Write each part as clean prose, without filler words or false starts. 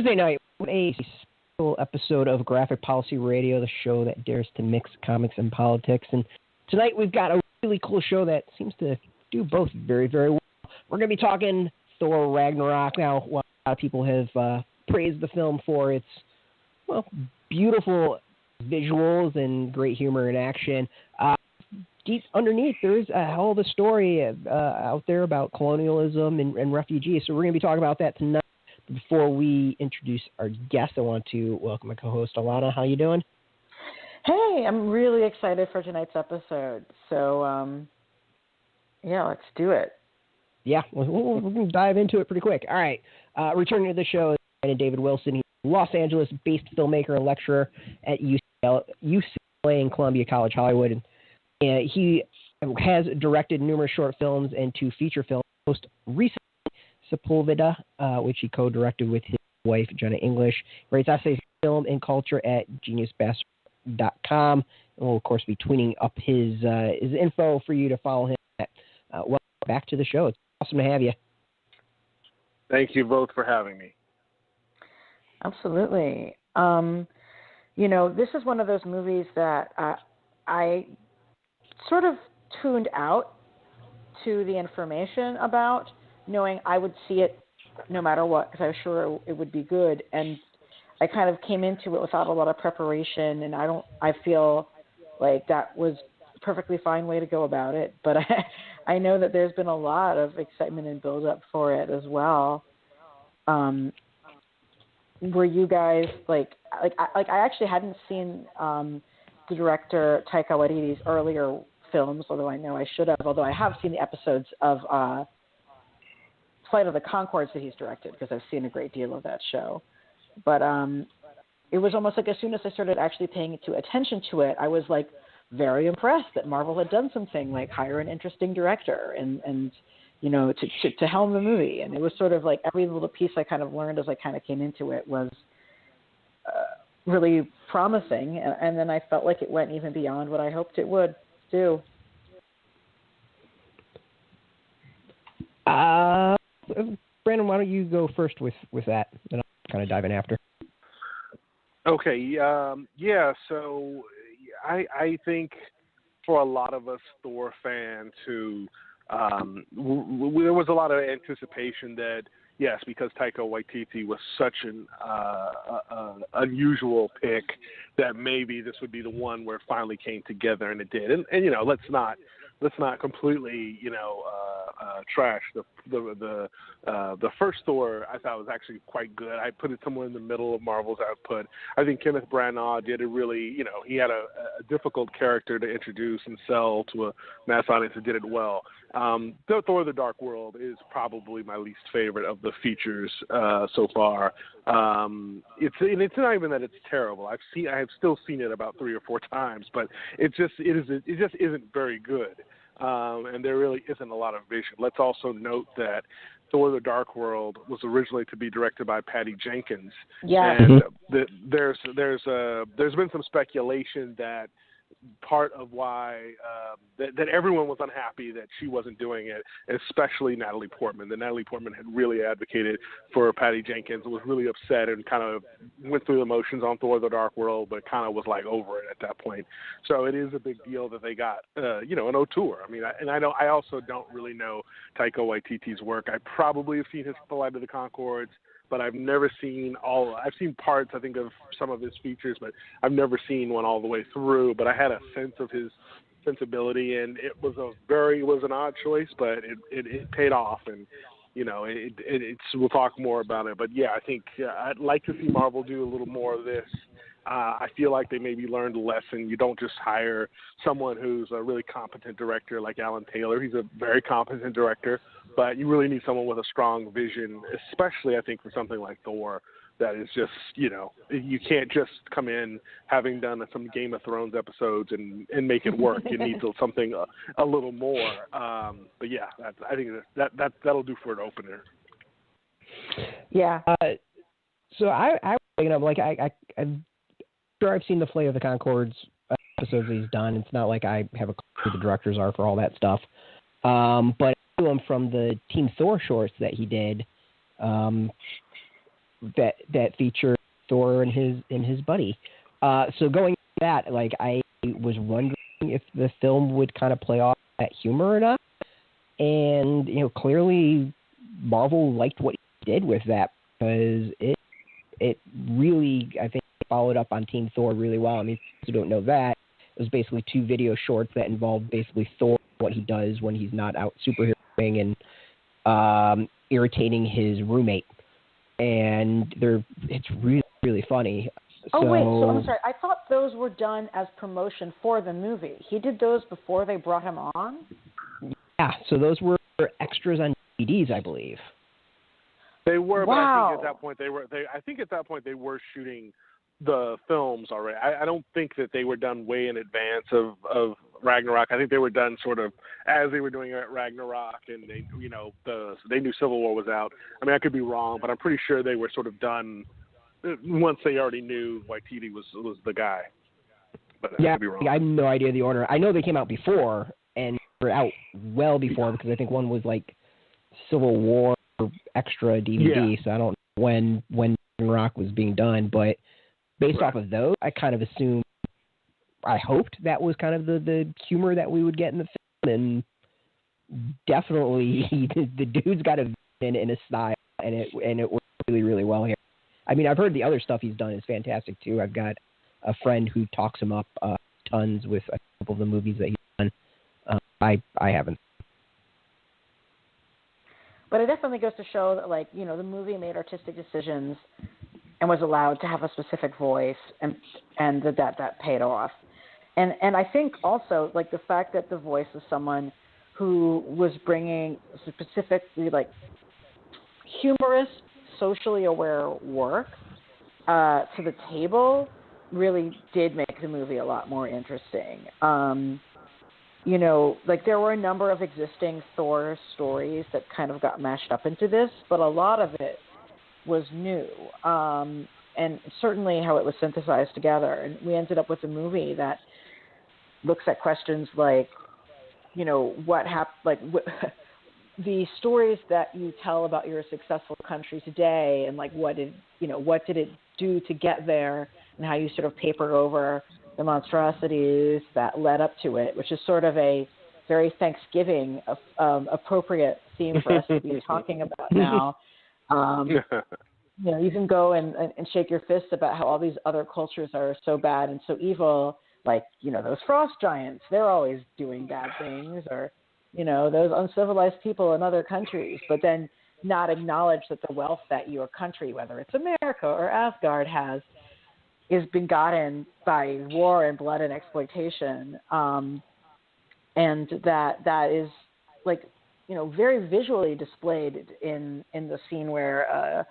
Thursday night, a special episode of Graphic Policy Radio, the show that dares to mix comics and politics. And tonight we've got a really cool show that seems to do both very, very well. We're going to be talking Thor Ragnarok. Now, while a lot of people have praised the film for its, well, beautiful visuals and great humor and action, deep underneath, there's a hell of a story out there about colonialism and refugees. So we're going to be talking about that tonight. Before we introduce our guest, I want to welcome my co-host, Alana. How you doing? Hey, I'm really excited for tonight's episode. So, yeah, let's do it. Yeah, we're going to dive into it pretty quick. All right. Returning to the show is David Wilson. He's a Los Angeles-based filmmaker and lecturer at UCLA and Columbia College Hollywood. And he has directed numerous short films and 2 feature films. Most recently, Sepulveda, which he co-directed with his wife, Jena English. He writes essays, film, and culture at geniusbastard.com. And we'll, of course, be tweeting up his info for you to follow him at. Welcome back to the show. It's awesome to have you. Thank you both for having me. Absolutely. This is one of those movies that I sort of tuned out to the information about, knowing I would see it no matter what, because I was sure it would be good. And I kind of came into it without a lot of preparation, and I feel like that was a perfectly fine way to go about it. But I know that there's been a lot of excitement and build up for it as well. Were you guys I actually hadn't seen the director Taika Waititi's earlier films, although I know I should have, although I have seen the episodes of Flight of the Conchords that he's directed, because I've seen a great deal of that show. But it was almost like as soon as I started actually paying attention to it, I was like very impressed that Marvel had done something like hire an interesting director and to helm the movie. And it was sort of like every little piece I kind of learned as I kind of came into it was really promising. And then I felt like it went even beyond what I hoped it would do. Brandon, why don't you go first with that, and I'll kind of dive in after. Okay. So I think for a lot of us Thor fans who there was a lot of anticipation that, yes, because Taika Waititi was such an unusual pick, that maybe this would be the one where it finally came together, and it did. And let's not completely trash the first Thor. I thought was actually quite good. I put it somewhere in the middle of Marvel's output. I think Kenneth Branagh did a really, he had a difficult character to introduce and sell to a mass audience and did it well. Thor: The Dark World is probably my least favorite of the features so far. It's not even that it's terrible. I have still seen it about 3 or 4 times, but it just isn't very good. And there really isn't a lot of vision. Let's also note that Thor: The Dark World was originally to be directed by Patty Jenkins. Yeah. And there's been some speculation that part of why that everyone was unhappy that she wasn't doing it, especially Natalie Portman. That Natalie Portman had really advocated for Patty Jenkins, was really upset and kind of went through the motions on Thor: The Dark World, but kind of was like over it at that point. So it is a big deal that they got an auteur. I mean, I also don't really know Taika Waititi's work. I probably have seen his Flight of the Conchords, but I've never seen I've seen parts, I think, of some of his features, but I've never seen one all the way through. But I had a sense of his sensibility, and it was an odd choice, but it paid off. And, we'll talk more about it. But yeah, I think I'd like to see Marvel do a little more of this. I feel like they maybe learned a lesson. You don't just hire someone who's a really competent director like Alan Taylor. He's a very competent director, but you really need someone with a strong vision, especially, I think, for something like Thor, that is just, you can't just come in having done some Game of Thrones episodes and make it work. You need something a little more. But yeah, I think that'll do for an opener. Yeah. So I was thinking of, I'm sure I've seen the Flight of the Conchords episodes that he's done. It's not like I have a clue who the directors are for all that stuff. But I knew him from the Team Thor shorts that he did. that featured Thor and his buddy. So going to that, like, I was wondering if the film would kind of play off that humor or not. And, clearly Marvel liked what he did with that, because it really, I think, followed up on Team Thor really well. I mean, if you don't know that, it was basically 2 video shorts that involved basically Thor, what he does when he's not out superheroing and irritating his roommate. And it's really, really funny. Oh, wait, so I'm sorry. I thought those were done as promotion for the movie. He did those before they brought him on? Yeah, so those were extras on DVDs, I believe. They were, wow. But I think at that point they were shooting the films already. I don't think that they were done way in advance of Ragnarok. I think they were done sort of as they were doing Ragnarok, and they knew Civil War was out. I mean, I could be wrong, but I'm pretty sure they were sort of done once they already knew Waititi was the guy. But I could be wrong. I have no idea the order. I know they came out before, and were out well before, because I think one was like Civil War extra DVD, so I don't know when Ragnarok was being done, but based off of those, I kind of assumed, I hoped that was kind of the humor that we would get in the film, and definitely the dude's got a vision in his style, and it worked really, really well here. I mean, I've heard the other stuff he's done is fantastic too. I've got a friend who talks him up tons with a couple of the movies that he's done. I haven't. But it definitely goes to show that, like, the movie made artistic decisions and was allowed to have a specific voice, and that paid off. And I think also, like, the fact that the voice of someone who was bringing specifically, like, humorous, socially aware work to the table really did make the movie a lot more interesting. Like, there were a number of existing Thor stories that kind of got mashed up into this, but a lot of it was new. And certainly how it was synthesized together. And we ended up with a movie that looks at questions like, what happened, like, the stories that you tell about your successful country today, and like what did it do to get there, and how you sort of paper over the monstrosities that led up to it, which is sort of a very Thanksgiving appropriate theme for us to be talking about now. You can go and shake your fist about how all these other cultures are so bad and so evil, like, those frost giants, they're always doing bad things, or those uncivilized people in other countries, but then not acknowledge that the wealth that your country, whether it's America or Asgard, has is begotten by war and blood and exploitation. And that is, like, very visually displayed in the scene where,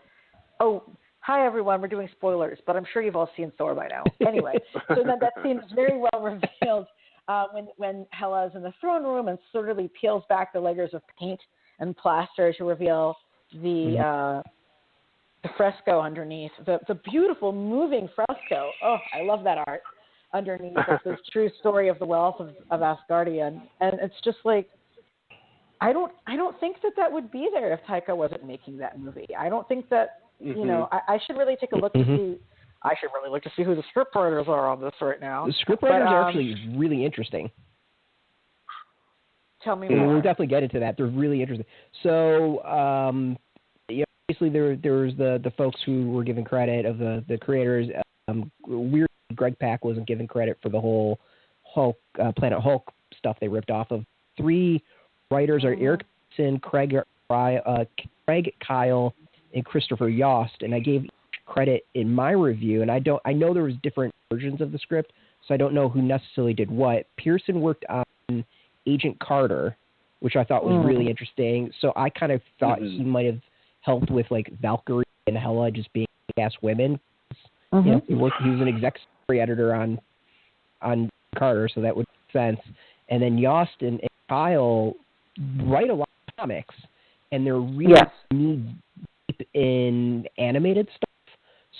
hi everyone, we're doing spoilers, but I'm sure you've all seen Thor by now. Anyway, so that scene is very well revealed when Hela's in the throne room and sort of peels back the layers of paint and plaster to reveal the fresco underneath, the beautiful moving fresco. Oh, I love that art underneath. It's this true story of the wealth of Asgardian, and it's just like, I don't think that would be there if Taika wasn't making that movie. I don't think that I should really take a look to see. I should really look to see who the scriptwriters are on this right now. The scriptwriters are actually really interesting. Tell me more. We'll definitely get into that. They're really interesting. So, obviously there's the folks who were given credit of the creators. Weirdly, Greg Pak wasn't given credit for the whole Hulk, Planet Hulk stuff they ripped off of. 3 writers are Eric Sin, Craig Kyle, and Christopher Yost, and I gave each credit in my review, and I know there was different versions of the script, so I don't know who necessarily did what. Pearson worked on Agent Carter, which I thought was really interesting, so I kind of thought he might have helped with, like, Valkyrie and Hela just being ass women. He was an exec story editor on Carter, so that would make sense. And then Yost and Kyle write a lot of comics, and they're really deep in animated stuff.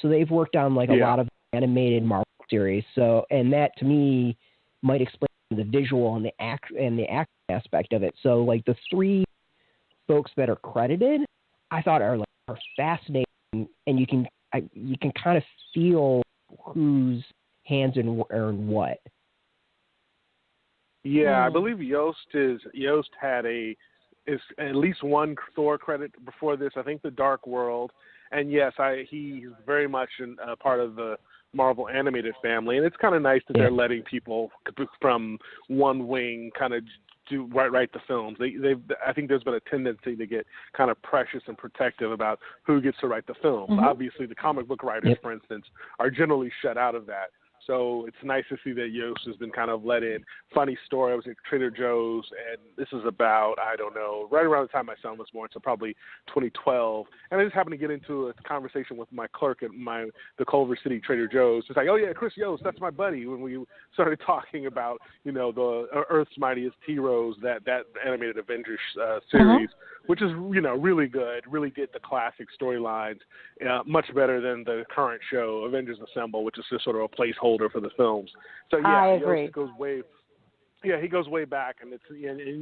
So they've worked on, like, a lot of animated Marvel series. So, and that to me might explain the visual and the action aspect of it. So, like, the 3 folks that are credited, I thought are fascinating and you can kind of feel whose hands are in what. Yeah, I believe Yost had is at least one Thor credit before this. I think The Dark World, and yes, he's very much a part of the Marvel animated family, and it's kind of nice that they're letting people from one wing kind of write the films. I think there's been a tendency to get kind of precious and protective about who gets to write the films. Mm-hmm. Obviously, the comic book writers, for instance, are generally shut out of that. So it's nice to see that Yost has been kind of let in. Funny story, I was at Trader Joe's, and this is about, I don't know, right around the time my son was born, so probably 2012. And I just happened to get into a conversation with my clerk at the Culver City Trader Joe's. It's like, oh, yeah, Chris Yost, that's my buddy. When we started talking about, the Earth's Mightiest Heroes, that animated Avengers series, which is, really good, really did the classic storylines much better than the current show, Avengers Assemble, which is just sort of a placeholder for the films. So yeah, I agree. He goes way back, and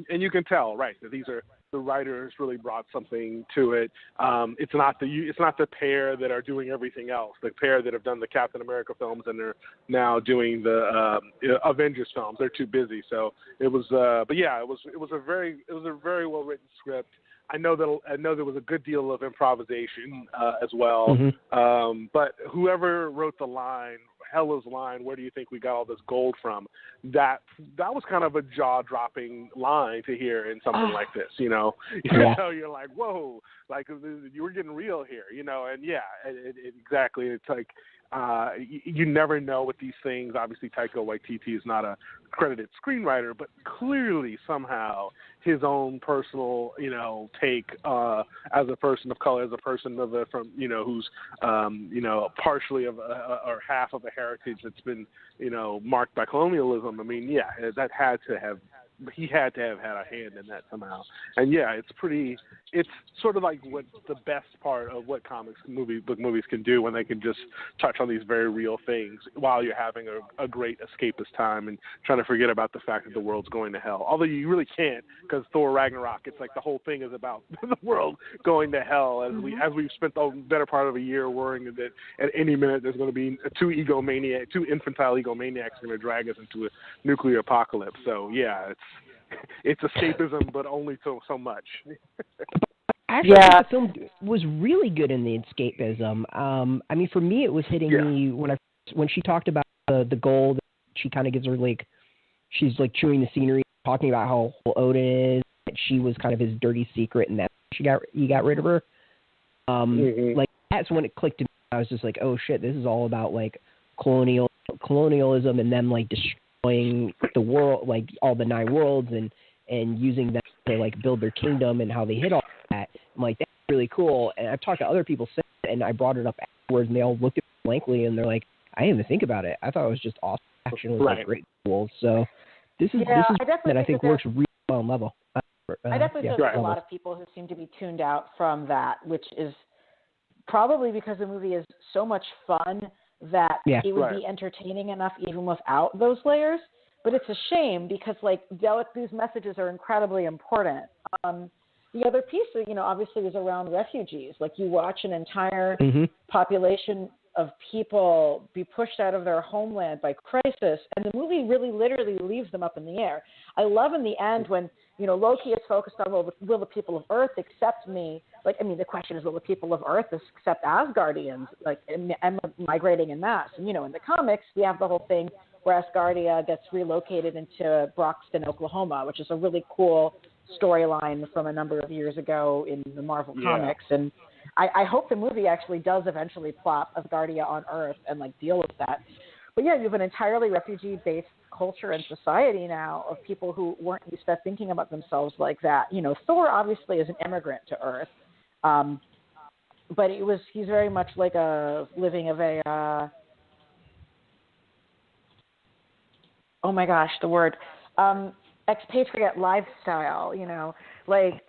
and you can tell, right, that these are the writers really brought something to it. It's not the pair that are doing everything else. The pair that have done the Captain America films and they're now doing the Avengers films. They're too busy. So it was, but yeah, it was a very well written script. I know there was a good deal of improvisation as well. Mm-hmm. But whoever wrote the line, Hela's line, where do you think we got all this gold from? That was kind of a jaw-dropping line to hear in something like this, So you're like, whoa, like you were getting real here, and yeah, exactly. It's like, you never know with these things. Obviously, Taika Waititi is not a credited screenwriter, but clearly somehow his own personal, take as a person of color, as a person who's, partially of or half of a heritage that's been, marked by colonialism. I mean, yeah, he had to have had a hand in that somehow. And yeah, it's sort of like what the best part of what book movies can do when they can just touch on these very real things while you're having a great escapist time and trying to forget about the fact that the world's going to hell. Although you really can't, because Thor Ragnarok, it's like the whole thing is about the world going to hell as we've spent the better part of a year worrying that at any minute there's going to be two infantile egomaniacs going to drag us into a nuclear apocalypse. So yeah, it's escapism, but only so much. Actually, the film was really good in the escapism. I mean, for me, it was hitting me when she talked about the gold. She kind of gives her she's chewing the scenery, talking about how Odin is. That she was kind of his dirty secret, and that he got rid of her. That's when it clicked to me. I was just like, oh shit, this is all about colonialism, and them destroying the world, all the 9 worlds, and using them to build their kingdom, and how they hit all that. I'm like, that's really cool. And I've talked to other people since, and I brought it up afterwards, and they all looked at me blankly, and they're like, I didn't even think about it. I thought it was just awesome. Action was great cool. So this is that I think works really well on level. I definitely think there's a lot of people who seem to be tuned out from that, which is probably because the movie is so much fun that it would be entertaining enough even without those layers. But it's a shame because these messages are incredibly important. The other piece, obviously is around refugees. You watch an entire population of people be pushed out of their homeland by crisis, and the movie really literally leaves them up in the air. I love in the end when, Loki is focused on, will the people of Earth accept me? The question is, will the people of Earth accept Asgardians, and migrating en masse? And, in the comics, we have the whole thing where Asgardia gets relocated into Broxton, Oklahoma, which is a really cool storyline from a number of years ago in the Marvel comics. And I hope the movie actually does eventually plot Asgardia on Earth and deal with that. But yeah, you have an entirely refugee-based culture and society now of people who weren't used to thinking about themselves like that. Thor obviously is an immigrant to Earth, but he's very much living of a oh my gosh, the word expatriate lifestyle. Like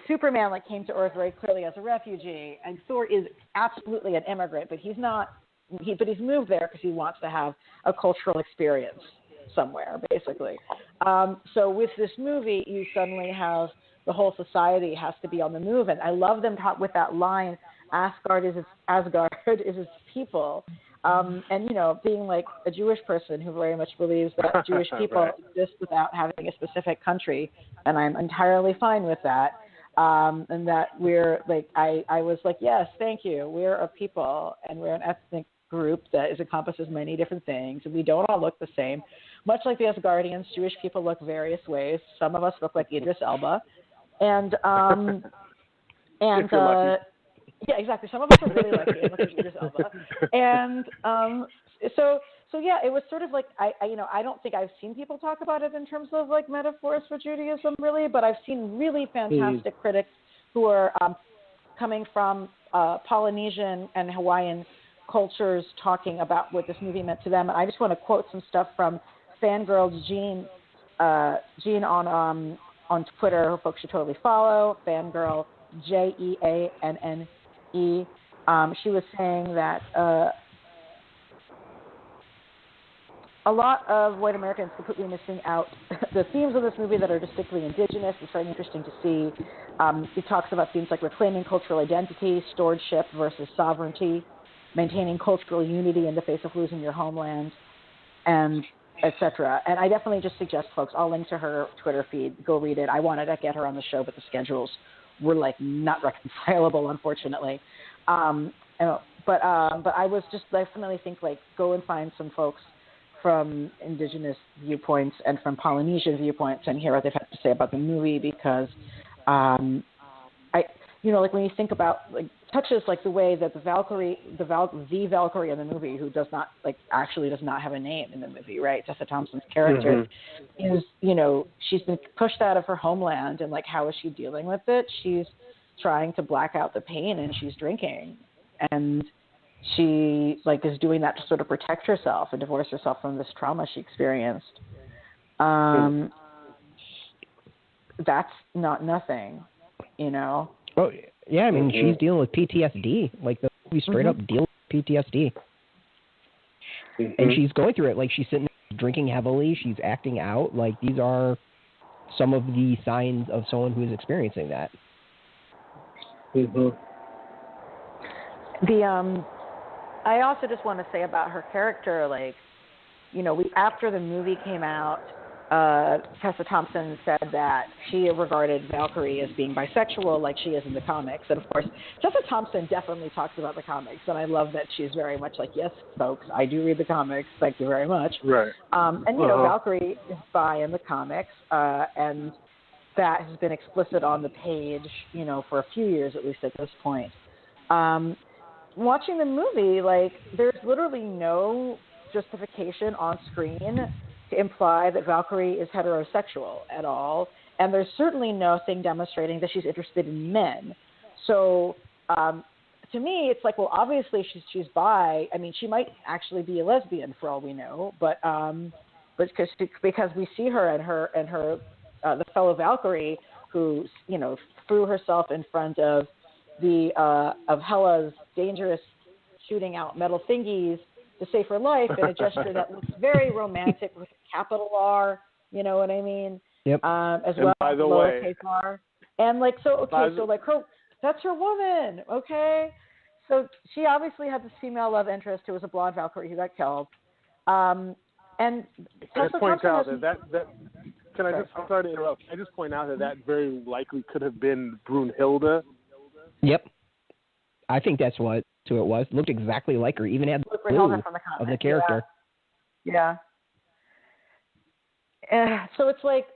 Superman came to Earth very clearly as a refugee, and Thor is absolutely an immigrant, but he's not. But he's moved there because he wants to have a cultural experience somewhere, basically. So with this movie, you suddenly have the whole society has to be on the move, and I love them with that line Asgard is its people. And, being like a Jewish person who very much believes that Jewish people right. exist without having a specific country, and I'm entirely fine with that. And that we're like, I was like, yes, thank you. We're a people, and we're an ethnic group that encompasses many different things, and we don't all look the same. Much like the Asgardians, Jewish people look various ways. Some of us look like Idris Elba, and If you're lucky. yeah, exactly. Some of us are really lucky and look like Idris Elba, and so yeah, it was sort of like I don't think I've seen people talk about it in terms of like metaphors for Judaism really, but I've seen really fantastic critics who are coming from Polynesian and Hawaiian cultures talking about what this movie meant to them. And I just want to quote some stuff from Fangirl Jean on Twitter, who folks should totally follow. Fangirl JEANNE. She was saying that a lot of white Americans completely missing out the themes of this movie that are distinctly indigenous. It's very interesting to see. He talks about themes like reclaiming cultural identity, stewardship versus sovereignty, maintaining cultural unity in the face of losing your homeland, and etc. And I definitely just suggest folks, I'll link to her Twitter feed, go read it. I wanted to get her on the show, but the schedules were like not reconcilable, unfortunately. But I was just definitely think like go and find some folks from indigenous viewpoints and from Polynesian viewpoints and hear what they've had to say about the movie, because like when you think about like touches like the way that the Valkyrie in the movie, who does not have a name in the movie, right? Tessa Thompson's character is, she's been pushed out of her homeland, and like how is she dealing with it? She's trying to black out the pain, and she's drinking, and she like is doing that to sort of protect herself and divorce herself from this trauma she experienced. That's not nothing, Oh, yeah, I mean, she's dealing with PTSD. Like, the movie straight up deals with PTSD. And she's going through it. Like, she's sitting there drinking heavily. She's acting out. Like, these are some of the signs of someone who is experiencing that. I also just want to say about her character, like, after the movie came out, Tessa Thompson said that she regarded Valkyrie as being bisexual like she is in the comics. And, of course, Tessa Thompson definitely talks about the comics, and I love that she's very much like, yes, folks, I do read the comics. Thank you very much. Right. And, Valkyrie is bi in the comics, and that has been explicit on the page, for a few years at least at this point. Watching the movie, like, there's literally no justification on screen to imply that Valkyrie is heterosexual at all, and there's certainly nothing demonstrating that she's interested in men. So, to me, it's like, well, obviously she's bi. I mean, she might actually be a lesbian for all we know, but because we see her and her the fellow Valkyrie who threw herself in front of of Hela's dangerous shooting out metal thingies to save her life in a gesture that looks very romantic with a capital R, you know what I mean? Yep. As well as lowercase r. And like, so like that's her woman, okay? So she obviously had this female love interest who was a blonde Valkyrie who got killed. And Tessa point out I'm sorry to interrupt. Can I just point out that very likely could have been Brunhilde? Yep. I think that's who it was. Looked exactly like her. Even had the clue of the character. Yeah. So it's like,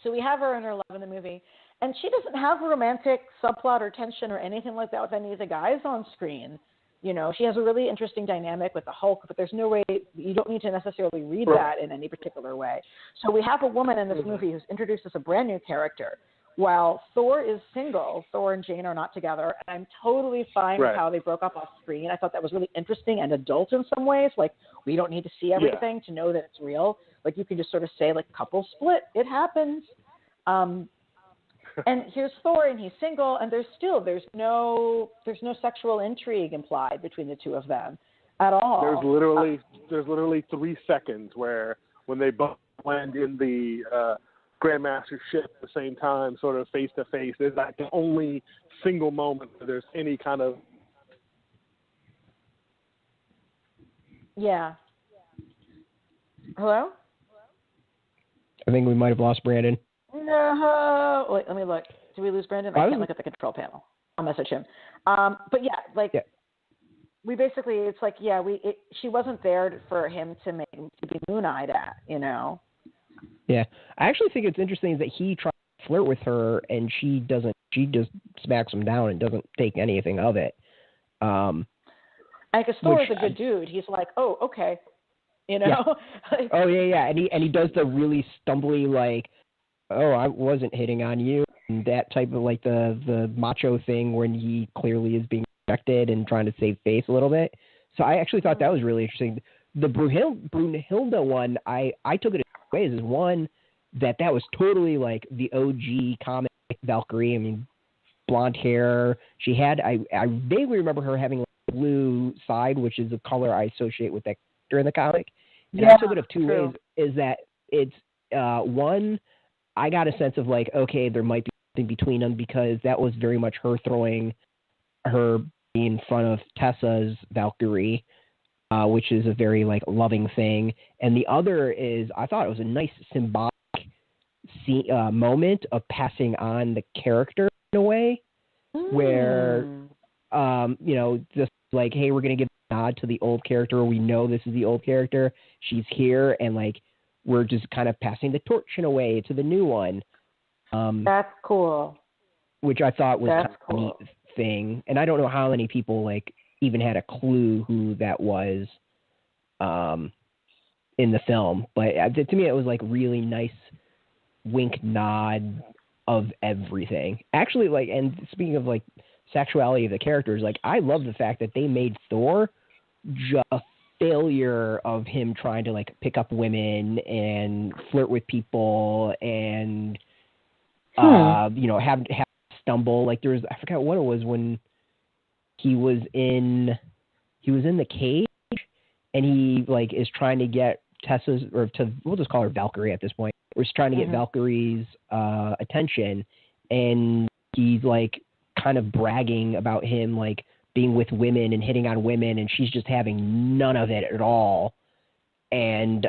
so we have her in her love in the movie, and she doesn't have a romantic subplot or tension or anything like that with any of the guys on screen. She has a really interesting dynamic with the Hulk, but there's no way, you don't need to necessarily read that in any particular way. So we have a woman in this movie who's introduced as a brand new character. While Thor is single, Thor and Jane are not together, and I'm totally fine with how they broke up off screen. I thought that was really interesting and adult in some ways. Like, we don't need to see everything to know that it's real. Like, you can just sort of say, like, couple split, it happens. And here's Thor, and he's single, and there's no sexual intrigue implied between the two of them at all. There's literally 3 seconds when they both land in the Grandmaster ship at the same time, sort of face to face. There's like the only single moment where there's any kind of. Yeah. Hello? I think we might have lost Brandon. No. Wait, let me look. Did we lose Brandon? I can't look at the control panel. I'll message him. But yeah, like we basically, it's like, yeah, she wasn't there for him to be moon-eyed at, you know? Yeah. I actually think it's interesting that he tried to flirt with her and she doesn't, she just smacks him down and doesn't take anything of it. Because Thor is a good dude. He's like, oh, okay. You know? Yeah. Oh, yeah. And he does the really stumbly, like, oh, I wasn't hitting on you. And that type of, like, the macho thing when he clearly is being rejected and trying to save face a little bit. So I actually thought that was really interesting. The Brunhilde one, I took it in ways as one that was totally, like, the OG comic Valkyrie. I mean, blonde hair. She had, I vaguely remember her having, like, blue side, which is a color I associate with that character in the comic. And I took it of two ways, is that it's, one, I got a sense of like, okay, there might be something between them because that was very much her throwing her in front of Tessa's Valkyrie, which is a very like loving thing. And the other is, I thought it was a nice symbolic moment of passing on the character in a way where, you know, just like, hey, we're going to give a nod to the old character. We know this is the old character. She's here. And like, we're just kind of passing the torch in a way to the new one. That's cool. Which I thought was kind of a neat thing. And I don't know how many people like even had a clue who that was in the film. But to me, it was like really nice wink nod of everything. Actually, like, and speaking of like sexuality of the characters, like I love the fact that they made Thor just a failure of him trying to like pick up women and flirt with people and you know have stumble. Like there was, I forgot what it was, when he was in the cage and he like is trying to get Tessa's, or we'll just call her Valkyrie at this point. We're just trying to get Valkyrie's attention, and he's like kind of bragging about him like being with women and hitting on women, and she's just having none of it at all. And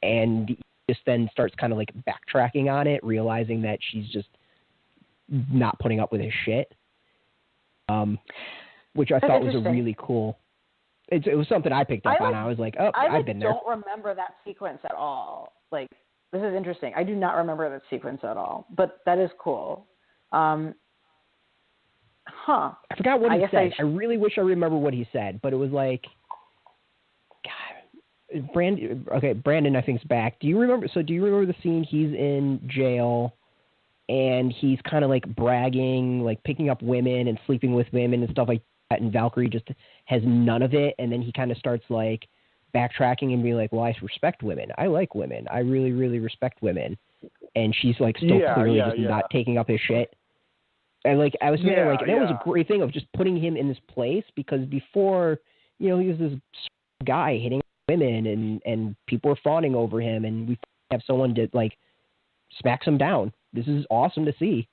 he just then starts kind of like backtracking on it, realizing that she's just not putting up with his shit. Which I thought was a really cool. It was something I picked up on. I was like, oh, I've been there. I don't remember that sequence at all. Like, this is interesting. I do not remember that sequence at all, but that is cool. I forgot what he said. I really wish I remember what he said, but it was like, God, Brandon, I think is back. Do you remember the scene he's in jail and he's kind of like bragging, like picking up women and sleeping with women and stuff like that, and Valkyrie just has none of it, and then he kind of starts like backtracking and being like, well, I respect women. I like women. I really, really respect women. And she's like still clearly not taking up his shit. And like I was saying, that was a great thing of just putting him in this place, because before, you know, he was this guy hitting women and people were fawning over him, and we have someone that like smacks him down. This is awesome to see.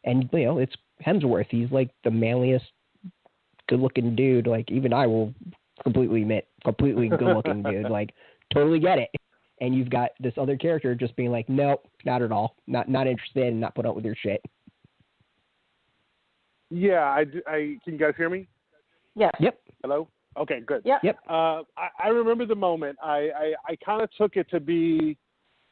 And you know, it's Hemsworth. He's like the manliest, good-looking dude. Like even I will completely admit, completely good-looking dude. Like totally get it. And you've got this other character just being like, nope, not at all, not interested, and not put up with your shit. Yeah, I can you guys hear me? Yes. Yep. Hello? Okay, good. Yep. I remember the moment. I kind of took it to be,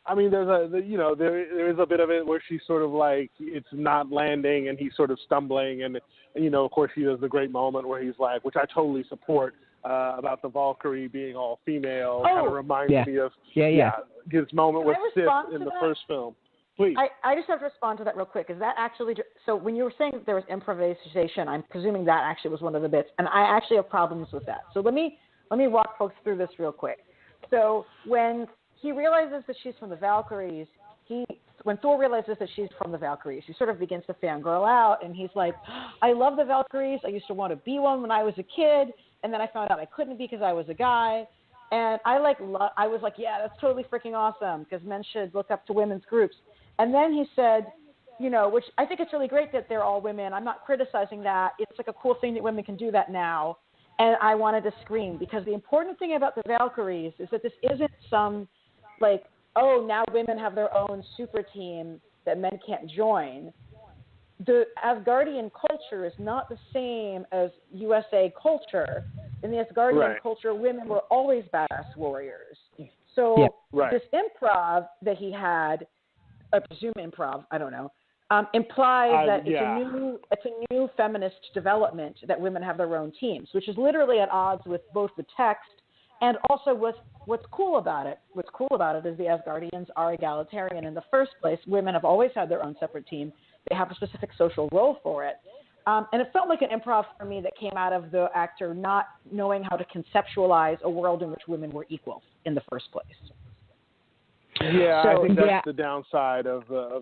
I mean, there is a bit of it where she's sort of like, it's not landing and he's sort of stumbling, and you know, of course, he does the great moment where he's like, which I totally support, about the Valkyrie being all female. Kind of reminds me of his moment with Sif in the first film. Please. I just have to respond to that real quick. Is that actually, so when you were saying that there was improvisation, I'm presuming that actually was one of the bits, and I actually have problems with that. So let me walk folks through this real quick. So when he realizes that she's from the Valkyries, when Thor realizes that she's from the Valkyries, he sort of begins to fangirl out, and he's like, I love the Valkyries. I used to want to be one when I was a kid, and then I found out I couldn't be because I was a guy. And I was like, yeah, that's totally freaking awesome because men should look up to women's groups. And then he said, which I think it's really great that they're all women. I'm not criticizing that. It's like a cool thing that women can do that now. And I wanted to scream because the important thing about the Valkyries is that this isn't some like, oh, now women have their own super team that men can't join. The Asgardian culture is not the same as USA culture. In the Asgardian culture, women were always badass warriors. So this improv that he had, I presume improv, I don't know, implies that it's a new feminist development that women have their own teams, which is literally at odds with both the text and also with what's cool about it. What's cool about it is the Asgardians are egalitarian in the first place. Women have always had their own separate team. They have a specific social role for it. And it felt like an improv for me that came out of the actor not knowing how to conceptualize a world in which women were equal in the first place. Yeah, I think that's the downside of the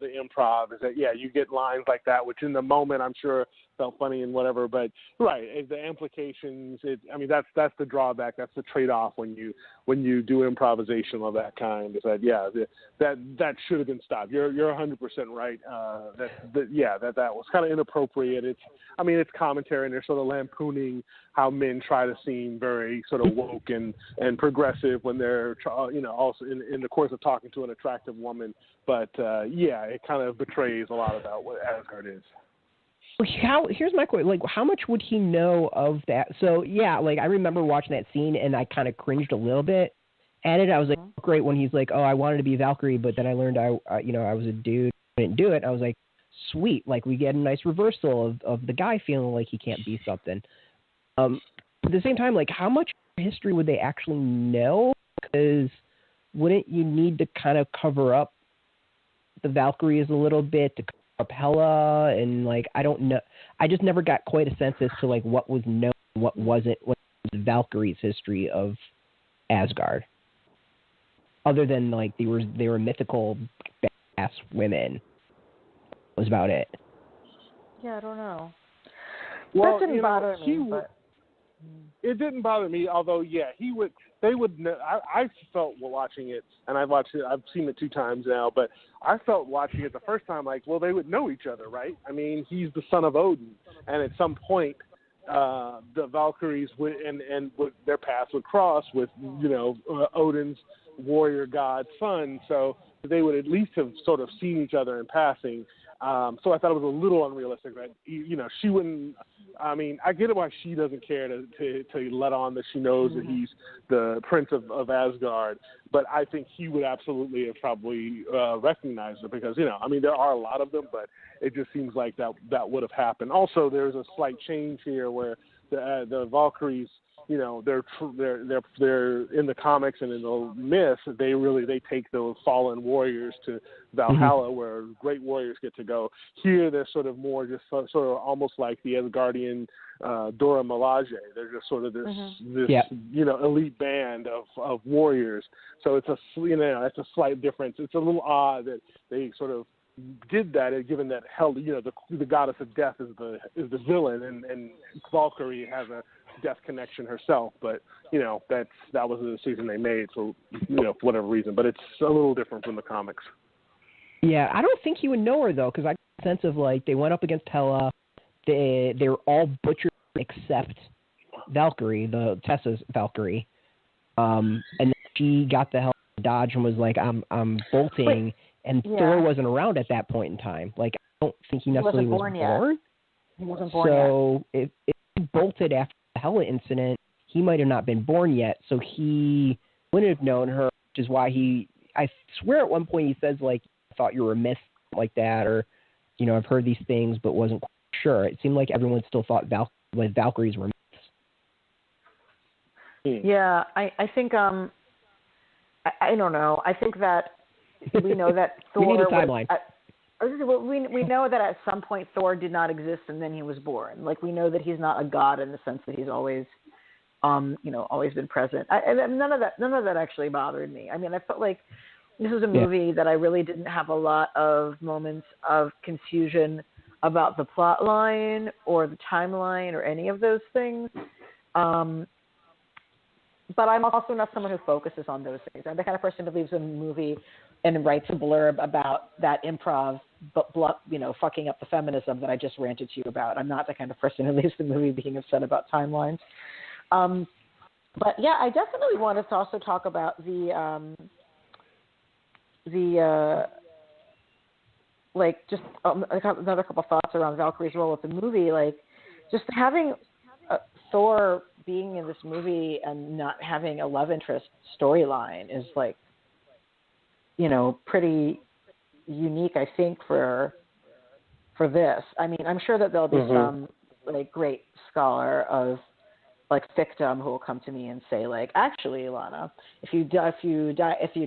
improv is that you get lines like that, which in the moment I'm sure felt funny and whatever, but the implications. That's the drawback. That's the trade-off when you do improvisation of that kind. Is that should have been stopped. You're 100% right. That was kind of inappropriate. It's commentary and they're sort of lampooning how men try to seem very sort of woke and progressive when they're also in the course of talking to an attractive woman. But it kind of betrays a lot about what Asgard is. Here's my question. Like, how much would he know of that? So, I remember watching that scene and I kind of cringed a little bit at it. I was like, great when he's like, oh, I wanted to be Valkyrie, but then I learned I was a dude, didn't do it. I was like, sweet. Like, we get a nice reversal of the guy feeling like he can't be something. At the same time, like, how much history would they actually know? Because wouldn't you need to kind of cover up the Valkyries a little bit to up Hela, and like I don't know, I just never got quite a sense as to like what was known, what wasn't, what was Valkyrie's history of Asgard, other than like they were mythical badass women. That was about it. Yeah, I don't know. Well, that didn't bother me, but it didn't bother me. Although, they would. I felt while watching it, and I've seen it 2 times now. But I felt watching it the first time like, well, they would know each other, right? I mean, he's the son of Odin, and at some point, the Valkyries would their paths would cross with Odin's warrior god son. So they would at least have sort of seen each other in passing. So I thought it was a little unrealistic that, she wouldn't, I get it why she doesn't care to let on that she knows that he's the prince of Asgard, but I think he would absolutely have probably recognized her because, there are a lot of them, but it just seems like that would have happened. Also, there's a slight change here where the Valkyries, they're in the comics and in the myth, they take those fallen warriors to Valhalla, where great warriors get to go. Here, they're sort of more just sort of almost like the Asgardian Dora Milaje. They're just sort of this elite band of warriors. So it's it's a slight difference. It's a little odd that they sort of did that, given that the goddess of death is the villain, and Valkyrie has a death connection herself, but that was the decision they made for for whatever reason. But it's a little different from the comics. Yeah, I don't think he would know her though, because I got a sense of like they went up against Hela, they were all butchered except Valkyrie, the Tessa's Valkyrie, and then she got the hell dodge and was like, I'm bolting, and Thor wasn't around at that point in time. Like I don't think he necessarily was born. He wasn't born so yet. If he bolted after the Hela incident, he might have not been born yet, so he wouldn't have known her, which is why I swear at one point he says like, I thought you were a myth like that, or I've heard these things but wasn't quite sure. It seemed like everyone still thought Valkyries were myths. Yeah, I think I don't know. I think that we know that Thor. We need a timeline. We know that at some point Thor did not exist and then he was born. Like we know that he's not a god in the sense that he's always, always been present. None of that actually bothered me. I mean, I felt like this was a movie that I really didn't have a lot of moments of confusion about the plot line or the timeline or any of those things. But but I'm also not someone who focuses on those things. I'm the kind of person who leaves a movie and writes a blurb about that improv, fucking up the feminism that I just ranted to you about. I'm not the kind of person who leaves the movie being upset about timelines. But yeah, I definitely wanted to also talk about just another couple thoughts around Valkyrie's role with the movie, like just having Thor being in this movie and not having a love interest storyline is like, pretty unique, I think, for this. I mean, I'm sure that there'll be some like great scholar of like fiction who will come to me and say, like, actually, Ilana, if you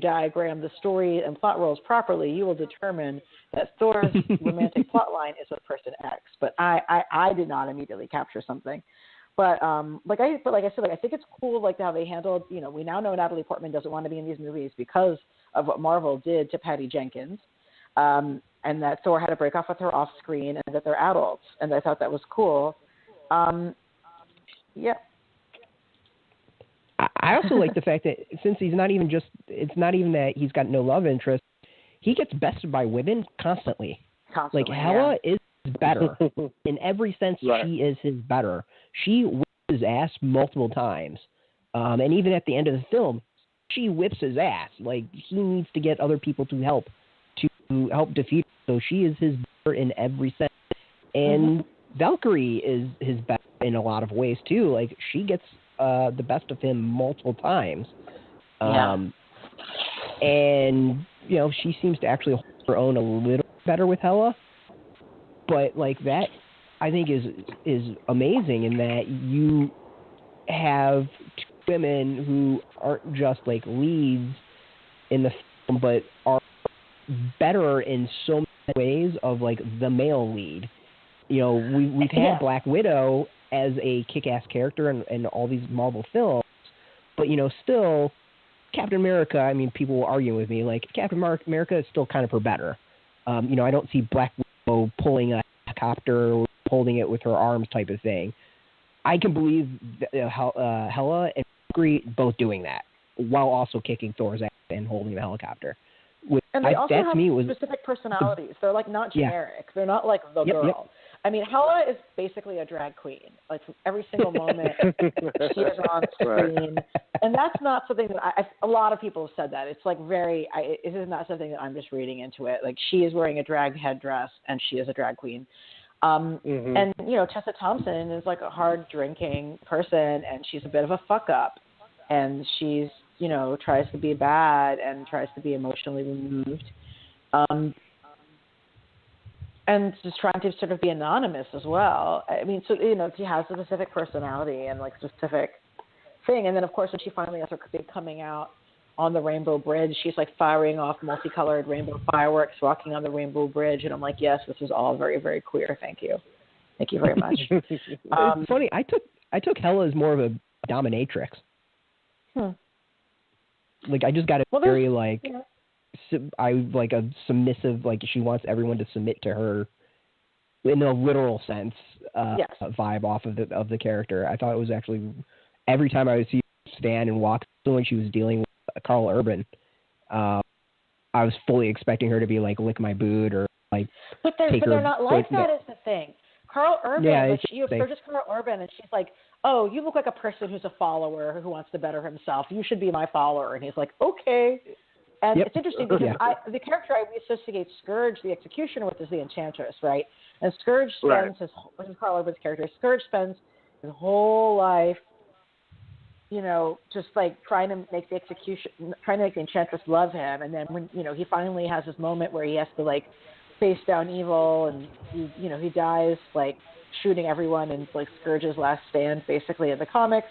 diagram the story and plot roles properly, you will determine that Thor's romantic plot line is with person X. But I did not immediately capture something. But like I said, I think it's cool like how they handled. We now know Natalie Portman doesn't want to be in these movies because of what Marvel did to Patty Jenkins, and that Thor had to break off with her off screen, and that they're adults, and I thought that was cool. Yeah. I also like the fact that since it's not even that he's got no love interest, he gets bested by women constantly. Like Hela is better in every sense. Right. She is his better. She whips his ass multiple times, and even at the end of the film, she whips his ass. Like he needs to get other people to help defeat her. So she is his better in every sense, and Valkyrie is his better in a lot of ways too. Like she gets the best of him multiple times. And, she seems to actually hold her own a little better with Hela. But, like, that, I think, is amazing in that you have two women who aren't just, like, leads in the film, but are better in so many ways of, like, the male lead. We've had Black Widow as a kick-ass character in all these Marvel films, but, still, Captain America, I mean, people will argue with me, like, Captain America is still kind of her better. I don't see Black Widow pulling a helicopter or holding it with her arms type of thing. I can believe Hela and Valkyrie both doing that while also kicking Thor's ass and holding the helicopter. And they also have specific personalities. They're, like, not generic. Yeah. They're not, like, the girl. Yep. I mean, Hela is basically a drag queen. Like, from every single moment she is on screen. And that's not something that a lot of people have said that. It's, like, it is not something that I'm just reading into it. Like, she is wearing a drag headdress, and she is a drag queen. And, Tessa Thompson is, like, a hard-drinking person, and she's a bit of a fuck-up. And she's, tries to be bad and tries to be emotionally removed. And just trying to sort of be anonymous as well. I mean, so, she has a specific personality and, like, specific thing. And then, of course, when she finally has her big coming out on the Rainbow Bridge, she's, like, firing off multicolored rainbow fireworks, walking on the Rainbow Bridge. And I'm like, yes, this is all very, very queer. Thank you. Thank you very much. It's funny. I took Hela as more of a dominatrix. Like, I just got very, like... I like a submissive, like she wants everyone to submit to her in a literal sense vibe off of the character. I thought it was actually every time I would see her stand and walk when she was dealing with Carl Urban, I was fully expecting her to be like lick my boot or like. But they're not like that. Is the thing. Carl Urban, you approach Carl Urban, and she's like, "Oh, you look like a person who's a follower who wants to better himself. You should be my follower." And he's like, "Okay." And it's interesting because the character I associate Scourge, the executioner, with is the Enchantress, right? And Scourge spends which is Carl Urban's character, Scourge spends his whole life, just like trying to make the Enchantress love him. And then when, he finally has this moment where he has to like face down evil and he dies like shooting everyone in like Scourge's last stand basically in the comics.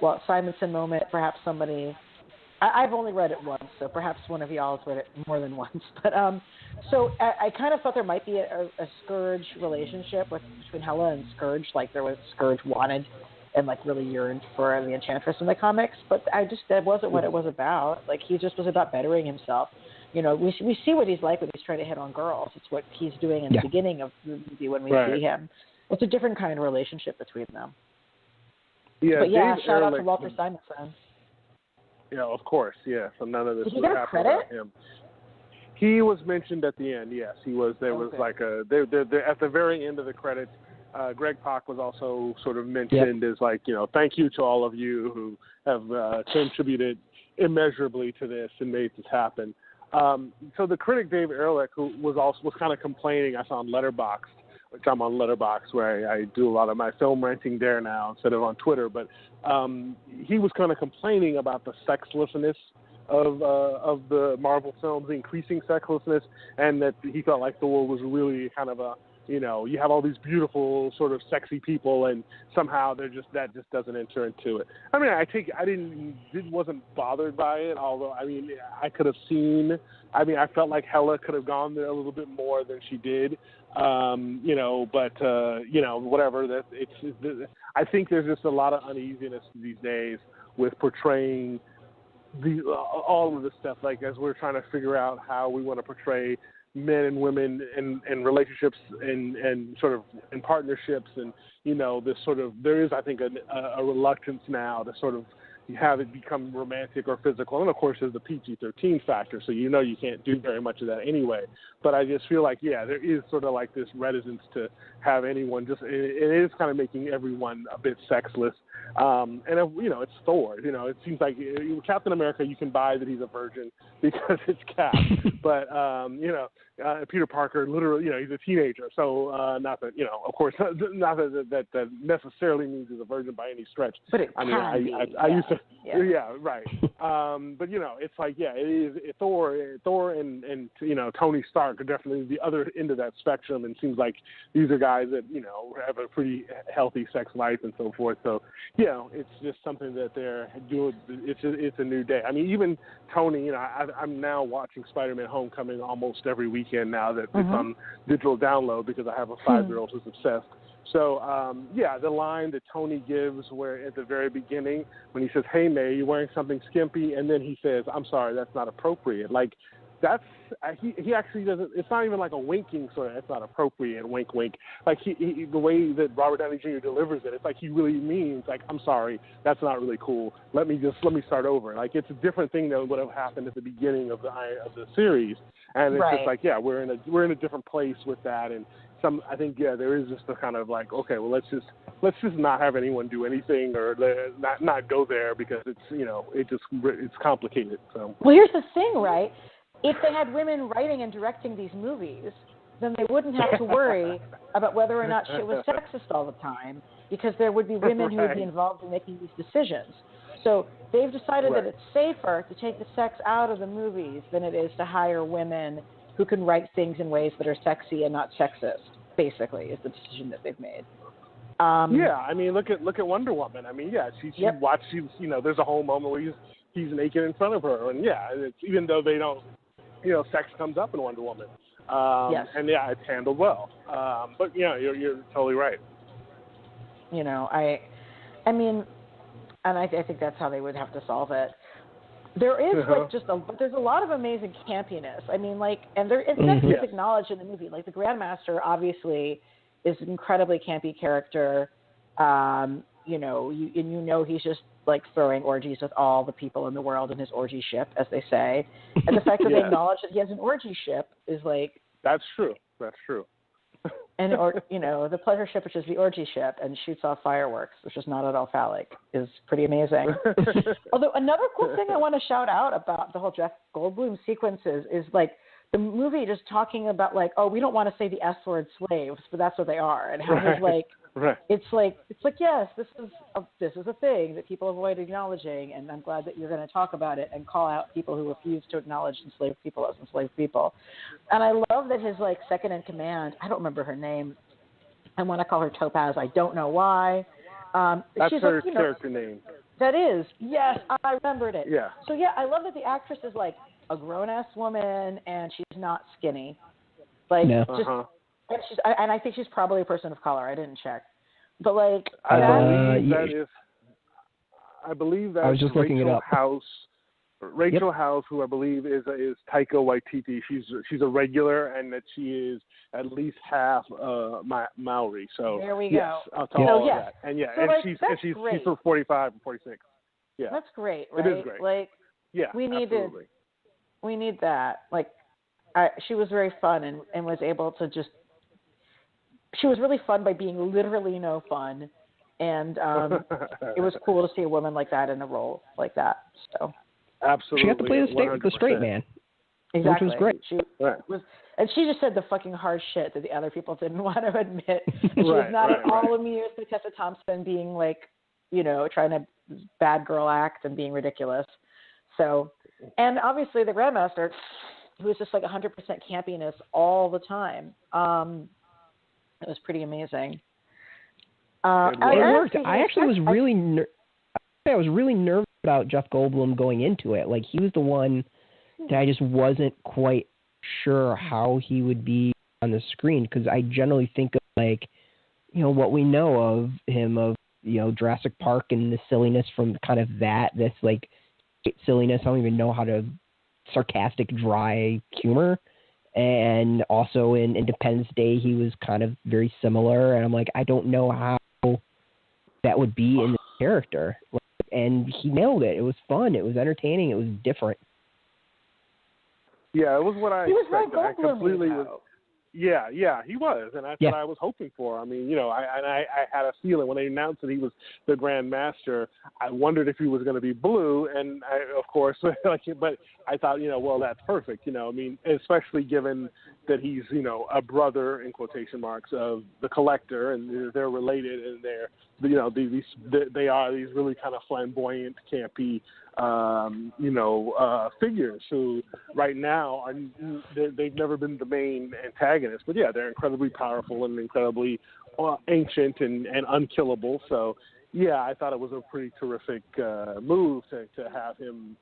Well, Simonson moment, perhaps somebody... I've only read it once, so perhaps one of y'all has read it more than once. But so I kind of thought there might be a Scourge relationship between Hela and Scourge, like there was Scourge wanted and like really yearned for the Enchantress in the comics. But that wasn't what it was about. Like he just was about bettering himself. We see what he's like when he's trying to hit on girls. It's what he's doing in the beginning of the movie when we see him. It's a different kind of relationship between them. Yeah, but shout out to Walter Simonson. of course, yeah. So none of this Did he would get a happen credit? without him. He was mentioned at the end. Yes, he was. There was like they're at the very end of the credits. Greg Pak was also sort of mentioned as like, thank you to all of you who have contributed immeasurably to this and made this happen. So the critic Dave Ehrlich, who was kind of complaining, I saw on Letterboxd, which I'm on Letterboxd, where I do a lot of my film ranking there now instead of on Twitter. But he was kind of complaining about the sexlessness of the Marvel films, the increasing sexlessness, and that he felt like Thor was really kind of a, you have all these beautiful sort of sexy people, and somehow that just doesn't enter into it. I mean, I wasn't bothered by it, although I could have seen. I felt like Hela could have gone there a little bit more than she did, but whatever. I think there's just a lot of uneasiness these days with portraying all of this stuff. Like, as we're trying to figure out how we want to portray men and women and relationships and sort of in partnerships, and this sort of, there is, I think, a reluctance now to sort of have it become romantic or physical. And of course there's the PG-13 factor, so you can't do very much of that anyway. But I just feel like, there is sort of like this reticence to have anyone it is kind of making everyone a bit sexless. And it's Thor. It seems like Captain America, you can buy that he's a virgin because it's Cap. But Peter Parker, literally, he's a teenager. So not that, of course, not that necessarily means he's a virgin by any stretch. But it I used to, right. But it's like, it is Thor and Tony Stark are definitely the other end of that spectrum, and seems like these are guys that have a pretty healthy sex life and so forth. So it's just something that they're doing. It's a new day. I mean, even Tony, I'm now watching Spider-Man: Homecoming almost every weekend now that it's on digital download because I have a 5-year-old who's obsessed. So, the line that Tony gives where at the very beginning when he says, "Hey, May, you're wearing something skimpy," and then he says, "I'm sorry, that's not appropriate." Like, that's he actually doesn't. It's not even like a winking sort of. That's not appropriate. Wink, wink. Like he the way that Robert Downey Jr. delivers it, it's like he really means like, "I'm sorry, that's not really cool. Let me start over." Like, it's a different thing than what have happened at the beginning of the series, and it's just like, we're in a different place with that. And I think there is just a kind of like, okay, well, let's just not have anyone do anything, or not go there, because it's it's complicated. So, well, here's the thing, right? If they had women writing and directing these movies, then they wouldn't have to worry about whether or not shit was sexist all the time, because there would be women who would be involved in making these decisions. So they've decided that it's safer to take the sex out of the movies than it is to hire women who can write things in ways that are sexy and not sexist, basically, is the decision that they've made. Look at Wonder Woman. There's a whole moment where he's naked in front of her, and it's, even though they don't, sex comes up in Wonder Woman. And it's handled well. But you're totally right. I think that's how they would have to solve it. There is there's a lot of amazing campiness. And it's acknowledged in the movie. Like, the Grandmaster obviously is an incredibly campy character. He's just like throwing orgies with all the people in the world in his orgy ship, as they say. And the fact that they acknowledge that he has an orgy ship is like, that's true. And the pleasure ship, which is the orgy ship, and shoots off fireworks, which is not at all phallic, is pretty amazing. Although another cool thing I want to shout out about the whole Jeff Goldblum sequences is like the movie just talking about like, oh, we don't want to say the S word slaves, but that's what they are, and how he's like, it's like yes, this is a thing that people avoid acknowledging, and I'm glad that you're going to talk about it and call out people who refuse to acknowledge enslaved people as enslaved people. And I love that his like second in command, I don't remember her name, I want to call her Topaz, I don't know why. That's she's her character name. That is, yes, I remembered it. Yeah. So I love that the actress is like a grown-ass woman and she's not skinny. Like, and I think she's probably a person of color. I didn't check, but like, I believe that's I was just looking it up. Rachel House, who I believe is Taika Waititi. She's a regular, and that she is at least half Maori. So there we go. I'll tell all of that. And so, she's 45 and 46. Yeah, that's great, right? It is great. Like, Yeah, we need absolutely. we need that. Like, she was very fun and was able to just. She was really fun by being literally no fun, and it was cool to see a woman like that in a role like that. So Absolutely, she got to play the straight man. exactly, which was great. She was, and she just said the fucking hard shit that the other people didn't want to admit. She was not at all amused by Tessa Thompson being like, trying to bad girl act and being ridiculous. So, and obviously the Grandmaster, who was just like 100% campiness all the time. It was pretty amazing. It worked. I actually was really I was really nervous about Jeff Goldblum going into it. Like, he was the one that I just wasn't quite sure how he would be on the screen, because I generally think of, like, what we know of him, of, Jurassic Park and the silliness from kind of this, like, silliness. I don't even know how to, sarcastic, dry humor. And also in Independence Day, he was kind of very similar. And I'm like, I don't know how that would be in the character. And he nailed it. It was fun. It was entertaining. It was different. Yeah, it was what I expected. I completely Yeah, he was, and that's what I was hoping for. I mean, I had a feeling when they announced that he was the Grand Master, I wondered if he was going to be blue, and of course, but I thought, well, that's perfect. I mean, especially given that he's, a brother in quotation marks of the Collector, and they're related, and they're, they are these really kind of flamboyant, campy, figures who right now they've never been the main antagonists, but yeah, they're incredibly powerful and incredibly ancient and unkillable. So yeah, I thought it was a pretty terrific move to have him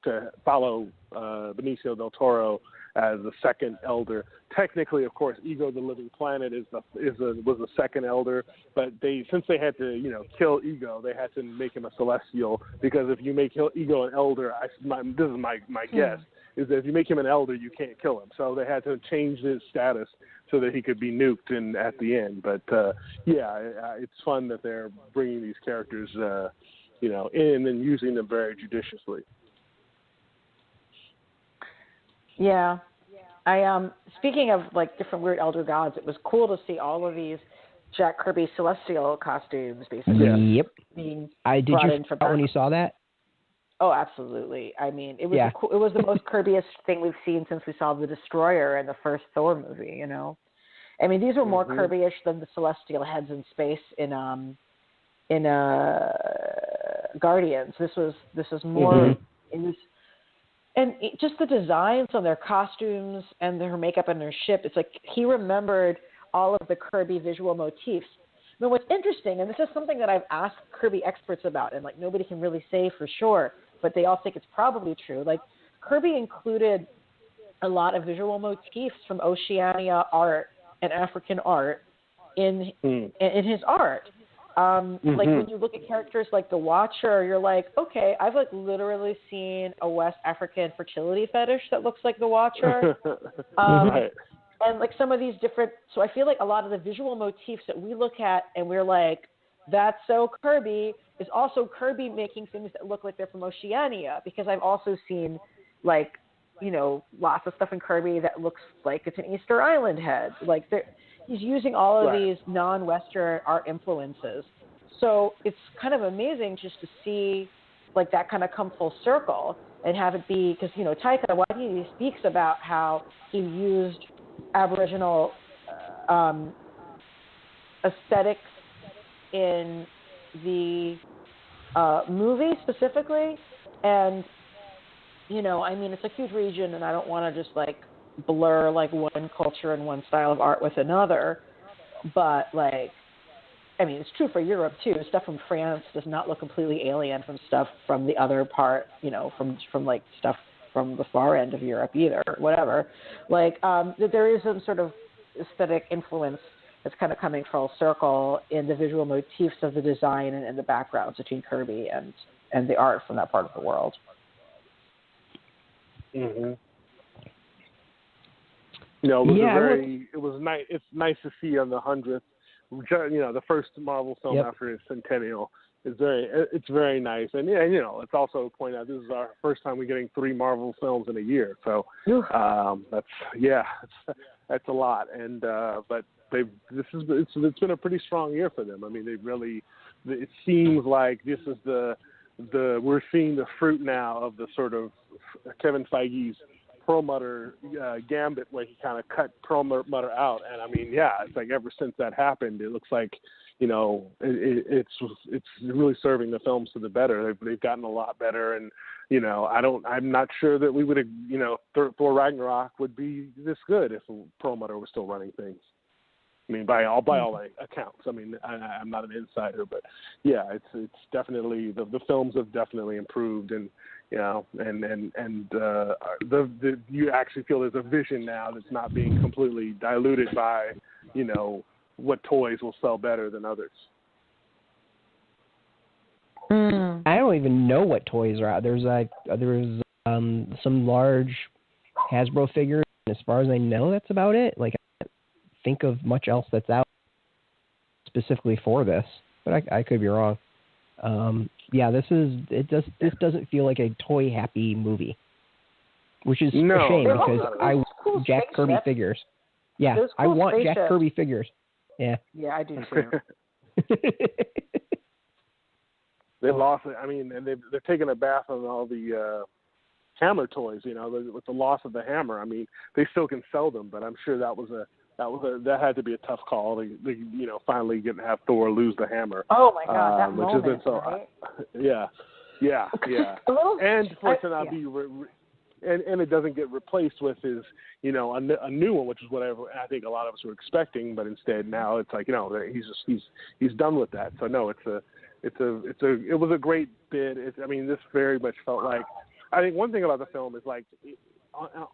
to follow Benicio del Toro as the second elder. Technically, of course, Ego the Living Planet was the second elder, but since they had to kill Ego, they had to make him a celestial, because if you make Ego an elder, this is my guess, is that if you make him an elder, you can't kill him. So they had to change his status so that he could be nuked at the end. But it's fun that they're bringing these characters in and using them very judiciously. Yeah. Speaking of like different weird elder gods, it was cool to see all of these Jack Kirby celestial costumes basically being brought in from when you saw that? Oh, absolutely. I mean, it was it was the most Kirby-ish thing we've seen since we saw the Destroyer in the first Thor movie, I mean, these were more Kirby-ish than the celestial heads in space in Guardians. This was more it was. And just the designs on their costumes and their makeup and their ship, it's like he remembered all of the Kirby visual motifs. But what's interesting, and this is something that I've asked Kirby experts about, and like nobody can really say for sure, but they all think it's probably true. Like Kirby included a lot of visual motifs from Oceania art and African art in his art. Like when you look at characters like the Watcher, you're like, okay, I've like literally seen a West African fertility fetish that looks like the Watcher. And like some of these different, so I feel like a lot of the visual motifs that we look at and we're like, that's so Kirby, is also Kirby making things that look like they're from Oceania, because I've also seen like, lots of stuff in Kirby that looks like it's an Easter Island head. Like he's using all of these non-Western art influences. So it's kind of amazing just to see like that kind of come full circle and have it be, because, Taika Waititi speaks about how he used Aboriginal aesthetics in the movie specifically. And, I mean, it's a huge region, and I don't want to just like blur like one culture and one style of art with another, but like, I mean, it's true for Europe too. Stuff from France does not look completely alien from stuff from the other part, from like stuff from the far end of Europe either, whatever. Like, there is some sort of aesthetic influence that's kind of coming full circle in the visual motifs of the design and the backgrounds between Kirby and the art from that part of the world. It was nice. It's nice to see on the 100th, the first Marvel film after its centennial. it's very nice. And yeah, you know, let's also point out this is our first time we're getting 3 Marvel films in a year. So that's a lot. And but it's been a pretty strong year for them. I mean, it seems like this is we're seeing the fruit now of the sort of Kevin Feige's Perlmutter gambit, where he kind of cut Perlmutter out. And I mean, yeah, it's like ever since that happened, it looks like, you know, it's really serving the films to the better. They've gotten a lot better, and you know, I'm not sure that we would have, you know, Thor Ragnarok would be this good if Perlmutter was still running things. I mean, by all accounts. I mean, I'm not an insider, but yeah, it's definitely the films have definitely improved, and you know, and you actually feel there's a vision now that's not being completely diluted by, you know, what toys will sell better than others. I don't even know what toys are out. There's some large Hasbro figures, and as far as I know, that's about it. Like, I can't think of much else that's out specifically for this, but I could be wrong. Yeah, this doesn't feel like a toy happy movie, which is a shame because I want Jack Kirby figures. Yeah, cool, I want Jack Kirby figures. Yeah. Yeah, I do too. They lost it. I mean, and they're taking a bath on all the hammer toys. You know, with the loss of the hammer. I mean, they still can sell them, but I'm sure that had to be a tough call. They you know, finally get to have Thor lose the hammer. Oh my God, that which moment, has been so, right? Yeah. And for it to not be. And it doesn't get replaced with his, you know, a new one, which is whatever I think a lot of us were expecting. But instead, now it's like, you know, he's done with that. So no, it was a great bid. I mean, this very much felt like. I think one thing about the film is like,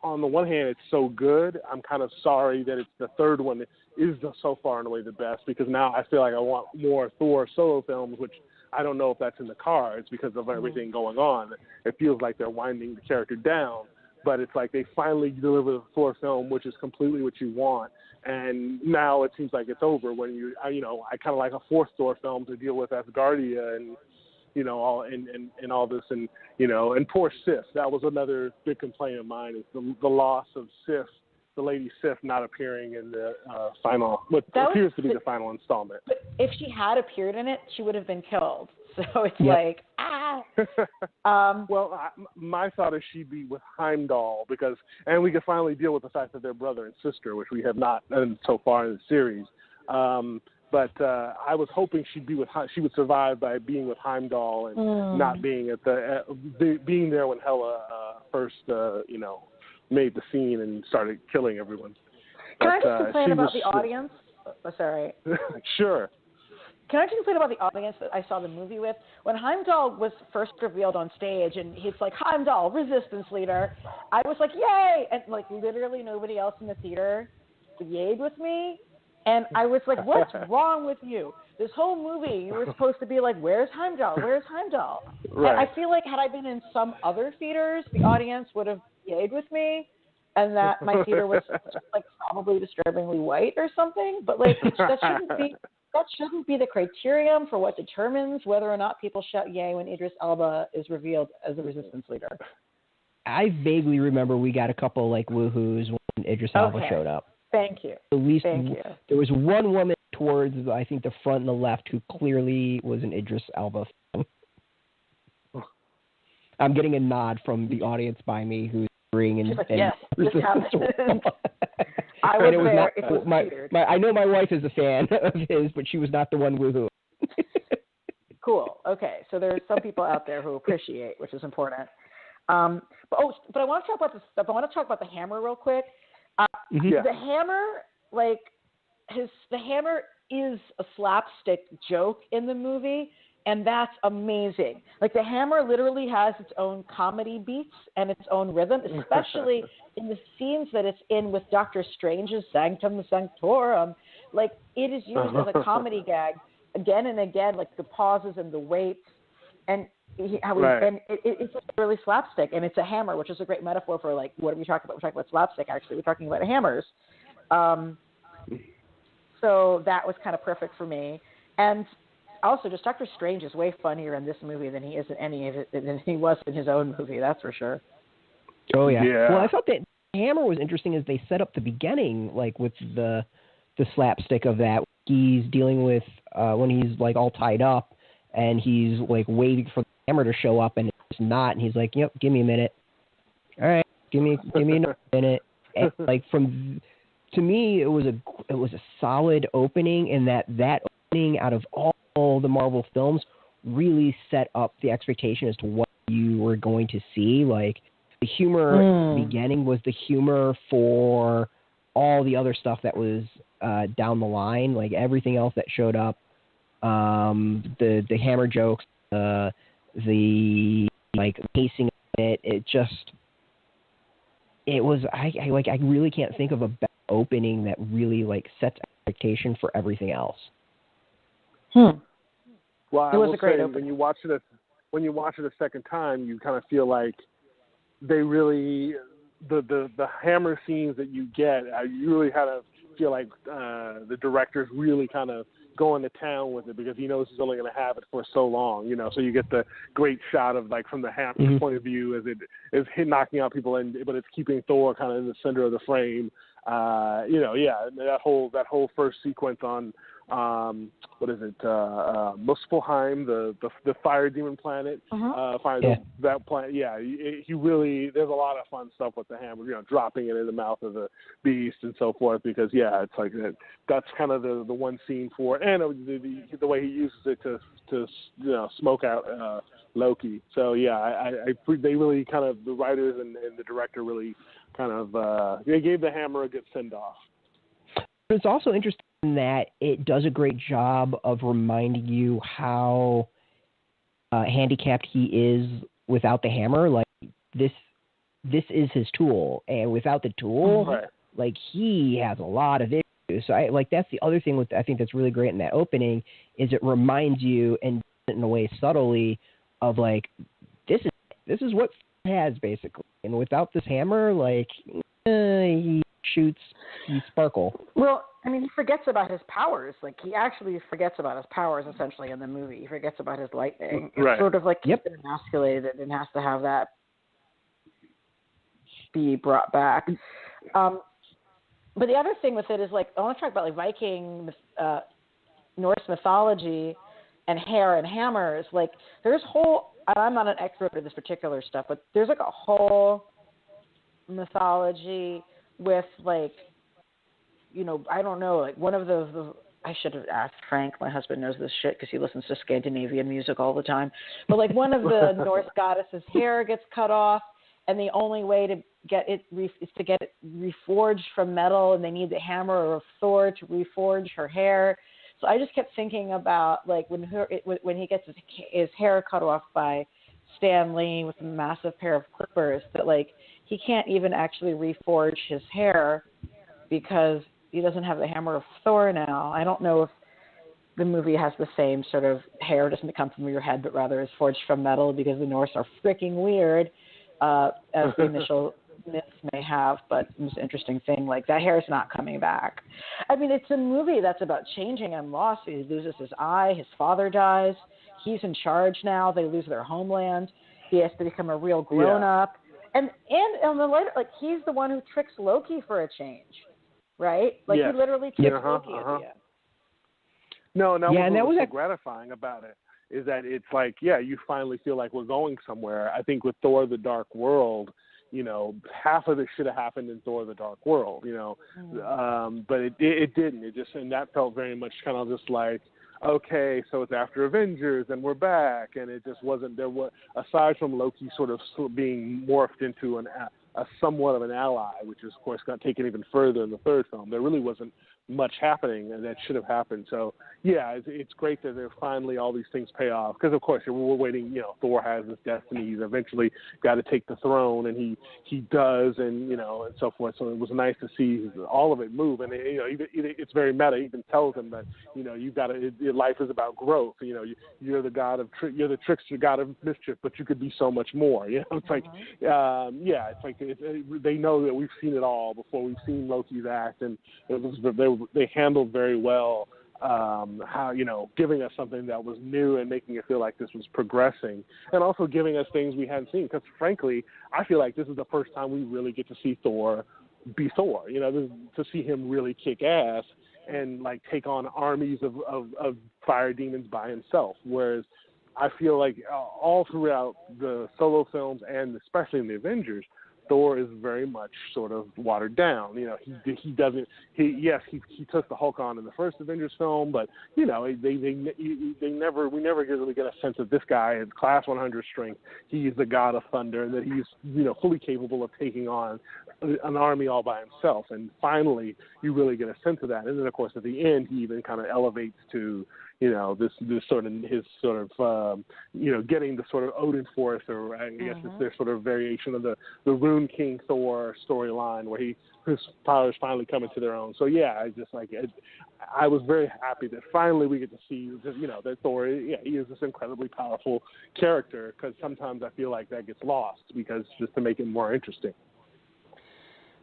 on the one hand, it's so good. I'm kind of sorry that it's the third one is so far and away the best, because now I feel like I want more Thor solo films, which I don't know if that's in the cards because of everything going on. It feels like they're winding the character down, but it's like they finally deliver the Thor film, which is completely what you want. And now it seems like it's over when I kind of like a fourth Thor film to deal with Asgardia and, you know, all and all this, and you know, and poor Sif. That was another big complaint of mine, is the loss of Sif, the Lady Sif, not appearing in the what appears to be the final installment. But if she had appeared in it, she would have been killed. So it's like, Well, my thought is she'd be with Heimdall, and we could finally deal with the fact that they're brother and sister, which we have not done so far in the series. But I was hoping she would survive by being with Heimdall and not being being there when Hela first, you know, made the scene and started killing everyone. Can I just complain about the audience? Sorry. Sure. Can I just complain about the audience that I saw the movie with? When Heimdall was first revealed on stage and he's like, Heimdall, resistance leader, I was like, yay! And like literally nobody else in the theater yayed with me. And I was like, what's wrong with you? This whole movie, you were supposed to be like, where's Heimdall? Where's Heimdall? Right. And I feel like had I been in some other theaters, the audience would have yayed with me, and that my theater was like probably disturbingly white or something. But like that shouldn't be the criterion for what determines whether or not people shout yay when Idris Elba is revealed as the resistance leader. I vaguely remember we got a couple like woohoos when Idris Elba showed up. Thank you. At least there was one woman towards, I think, the front and the left who clearly was an Idris Elba fan. I'm getting a nod from the audience by me who's agreeing. And, like, yes, this happened. I was there. It was weird. I know my wife is a fan of his, but she was not the one woohoo. Cool. Okay. So there's some people out there who appreciate, which is important. But I want to talk about this stuff. I want to talk about the hammer real quick. The hammer, the hammer is a slapstick joke in the movie, and that's amazing. Like, the hammer literally has its own comedy beats and its own rhythm, especially in the scenes that it's in with Doctor Strange's Sanctum Sanctorum. Like, it is used as a comedy gag again and again, like the pauses and the waits, and it's really slapstick, and it's a hammer, which is a great metaphor for, like, what are we talking about? We're talking about slapstick, actually. We're talking about hammers. So that was kind of perfect for me. And also just Doctor Strange is way funnier in this movie than he is in any of it, than he was in his own movie. That's for sure. Oh yeah. Yeah. Well, I thought that Hammer was interesting as they set up the beginning, like with the slapstick of that. He's dealing with when he's like all tied up and he's like waiting for the Hammer to show up and it's not, and he's like, "Yep, give me a minute." All right, give me another minute. And like to me, it was a solid opening, and that opening out of all the Marvel films really set up the expectation as to what you were going to see. Like the humor beginning was the humor for all the other stuff that was down the line, like everything else that showed up, the Hammer jokes, the like pacing of it. It was I really can't think of a better opening that really like sets expectation for everything else. Well, it was a great opening. When you watch it a second time, you kind of feel like they really the Hammer scenes that you get. You really kind of feel like the director's really kind of going to town with it because he knows he's only going to have it for so long, you know. So you get the great shot of like from the Hammer's point of view as it is knocking out people, but it's keeping Thor kind of in the center of the frame. That whole first sequence on what is it? Muspelheim, the fire demon planet. That planet. Yeah, he really. There's a lot of fun stuff with the Hammer. You know, dropping it in the mouth of the beast and so forth. Because it's like that. That's kind of the one scene for, and the way he uses it to smoke out Loki. So they really kind of, the writers and the director really kind of they gave the Hammer a good send off. It's also interesting that it does a great job of reminding you how handicapped he is without the Hammer. Like this is his tool, and without the tool, like he has a lot of issues. So that's the other thing I think that's really great in that opening is it reminds you, and in a way subtly, of like this is what Thor has basically, and without this Hammer, like he shoots sparkle. Well, I mean, he forgets about his powers. Like, he actually forgets about his powers, essentially, in the movie. He forgets about his lightning. It's sort of like he's been emasculated and has to have that be brought back. But the other thing with it is, like, I want to talk about, like, Viking, Norse mythology and hair and hammers. Like, there's I'm not an expert in this particular stuff, but there's, like, a whole mythology with, like, I don't know, like one of I should have asked Frank, my husband knows this shit because he listens to Scandinavian music all the time, but like one of the Norse goddesses' hair gets cut off, and the only way to get it is to get it reforged from metal, and they need the hammer of Thor to reforge her hair. So I just kept thinking about like when he gets his hair cut off by Stan Lee with a massive pair of clippers, that like he can't even actually reforge his hair because he doesn't have the hammer of Thor now. I don't know if the movie has the same sort of hair doesn't come from your head, but rather is forged from metal because the Norse are freaking weird, as the initial myths may have. But the most interesting thing, like that hair is not coming back. I mean, it's a movie that's about changing and loss. He loses his eye. His father dies. He's in charge now. They lose their homeland. He has to become a real grown-up. And on the later, like he's the one who tricks Loki for a change. Right? Like, he literally tricks Loki at the end. No, and that was so gratifying about it is that it's like, you finally feel like we're going somewhere. I think with Thor: The Dark World, half of it should have happened in Thor: The Dark World, but it didn't. It just, and that felt very much kind of just like, okay, so it's after Avengers and we're back, and it just wasn't there. Aside from Loki sort of being morphed into a somewhat of an ally, which is, of course, got taken even further in the third film. There really wasn't much happening, and that should have happened. So, it's great that they're finally all these things pay off. Because, of course, we're waiting. Thor has his destiny. He's eventually got to take the throne, and he does, and and so forth. So it was nice to see all of it move. And it's very meta. He even tells him that you've got to. Your life is about growth. You're the god of you're the trickster, god of mischief, but you could be so much more. It's like it's like they know that we've seen it all before. We've seen Loki's act, and it was they handled very well how, giving us something that was new and making it feel like this was progressing, and also giving us things we hadn't seen. Because frankly, I feel like this is the first time we really get to see Thor be Thor. To see him really kick ass and like take on armies of fire demons by himself. Whereas I feel like all throughout the solo films and especially in the Avengers, Thor is very much sort of watered down. He took the Hulk on in the first Avengers film, but we never really get a sense of this guy has class 100 strength. He's the god of thunder, and that he's fully capable of taking on an army all by himself. And finally, you really get a sense of that. And then of course at the end, he even kind of elevates to this sort of his sort of getting the sort of Odin force, or I guess it's their sort of variation of the Rune King Thor storyline, where his powers finally come into their own. So yeah, I was very happy that finally we get to see that Thor, he is this incredibly powerful character, because sometimes I feel like that gets lost because just to make it more interesting.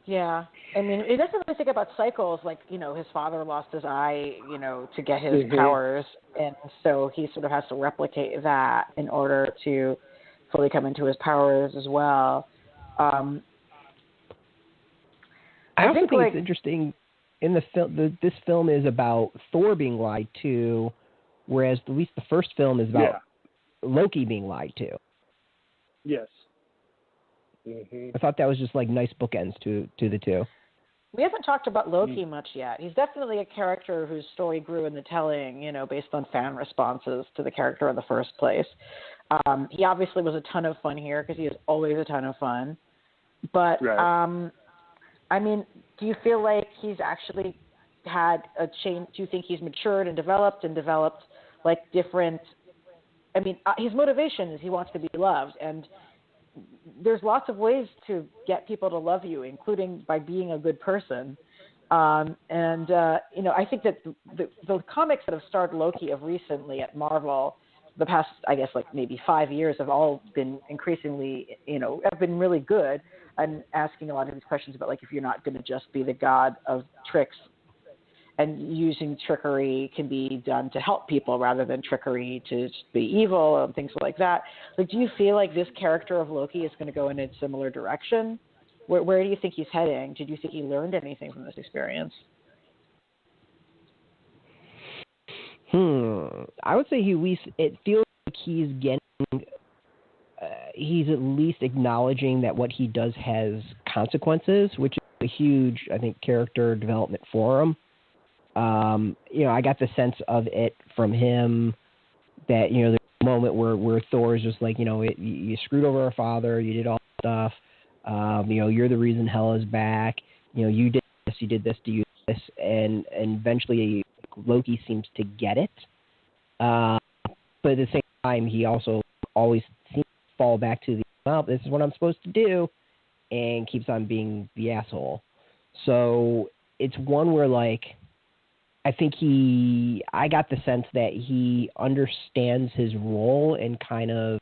Yeah, I mean, it doesn't really think about cycles, like, his father lost his eye, to get his powers, and so he sort of has to replicate that in order to fully come into his powers as well. I also think it's interesting in the film. This film is about Thor being lied to, whereas at least the first film is about Loki being lied to. Yes. I thought that was just like nice bookends to the two. We haven't talked about Loki much yet. He's definitely a character whose story grew in the telling, based on fan responses to the character in the first place. He obviously was a ton of fun here because he is always a ton of fun. But, I mean, do you feel like he's actually had a change? Do you think he's matured and developed like different? I mean, his motivation is he wants to be loved, and there's lots of ways to get people to love you, including by being a good person. I think that the comics that have starred Loki of recently at Marvel, the past, I guess, like maybe 5 years, have all been increasingly, have been really good, and asking a lot of these questions about, like, if you're not going to just be the god of tricks, and using trickery can be done to help people rather than trickery to just be evil and things like that. Like, do you feel like this character of Loki is going to go in a similar direction? Where do you think he's heading? Did you think he learned anything from this experience? I would say it feels like he's at least acknowledging that what he does has consequences, which is a huge, I think, character development for him. I got the sense of it from him that, there's a moment where Thor is just like, you screwed over our father, you did all this stuff, you're the reason hell is back, you did this to you this, and eventually Loki seems to get it. But at the same time, he also always seems to fall back to this is what I'm supposed to do, and keeps on being the asshole. So it's one where, like, I think I got the sense that he understands his role and kind of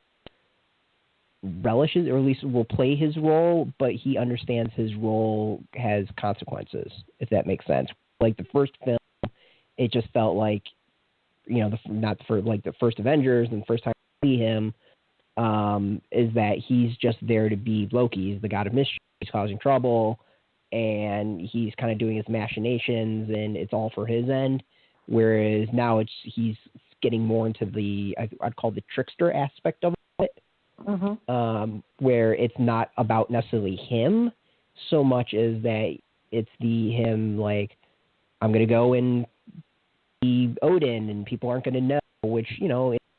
relishes, or at least will play his role, but he understands his role has consequences, if that makes sense. Like the first film, it just felt like, not for like the first Avengers and the first time I see him, is that he's just there to be Loki. He's the god of mischief. He's causing trouble, and he's kind of doing his machinations, and it's all for his end. Whereas now he's getting more into I'd call the trickster aspect of it, where it's not about necessarily him so much as that it's him like, I'm going to go and be Odin, and people aren't going to know, which,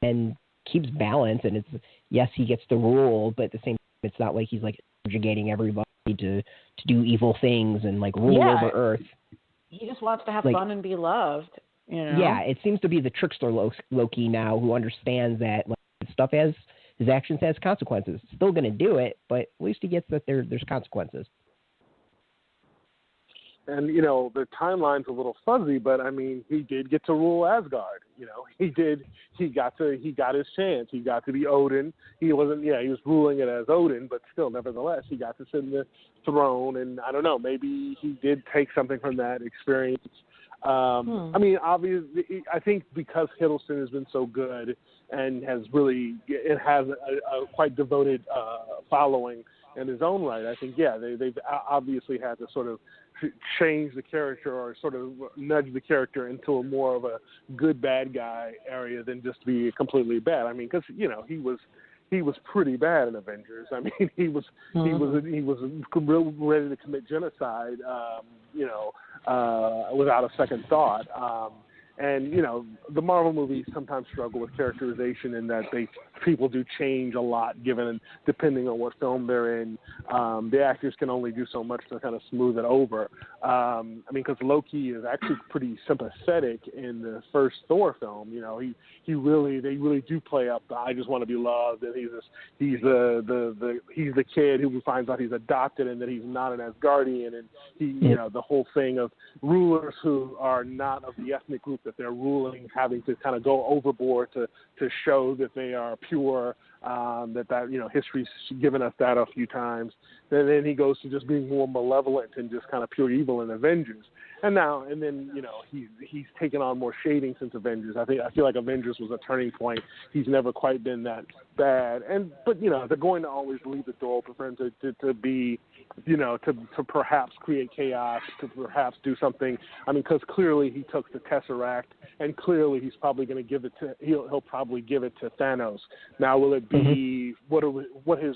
and keeps balance. And it's, yes, he gets to rule, but at the same time, it's not like he's like subjugating everybody to do evil things and like rule over Earth. He just wants to have fun and be loved. Yeah, it seems to be the trickster Loki now, who understands that stuff his actions has consequences. Still going to do it, but at least he gets that there's consequences. And, the timeline's a little fuzzy, but I mean, he did get to rule Asgard. He got his chance. He got to be Odin. He was ruling it as Odin, but still, nevertheless, he got to sit in the throne. And I don't know, maybe he did take something from that experience. I mean, obviously, I think because Hiddleston has been so good and has a quite devoted following in his own right, I think, they've obviously had to sort of change the character or sort of nudge the character into a more of a good bad guy area than just be completely bad. I mean, because he was pretty bad in Avengers. I mean, he was real ready to commit genocide, without a second thought. And, the Marvel movies sometimes struggle with characterization in that people do change a lot depending on what film they're in. The actors can only do so much to kind of smooth it over. I mean, because Loki is actually pretty sympathetic in the first Thor film. They really do play up the I just want to be loved, and he's the kid who finds out he's adopted and that he's not an Asgardian, and the whole thing of rulers who are not of the ethnic group that they're ruling having to kind of go overboard to show that they are pure, that history's given us that a few times. And then he goes to just being more malevolent and just kind of pure evil in Avengers. And then he's taken on more shading since Avengers. I feel like Avengers was a turning point. He's never quite been that bad. But they're going to always leave the door open for him to be, to perhaps create chaos, to perhaps do something. I mean, because clearly he took the Tesseract, and clearly he's probably going to he'll probably give it to Thanos. Now, will it be what his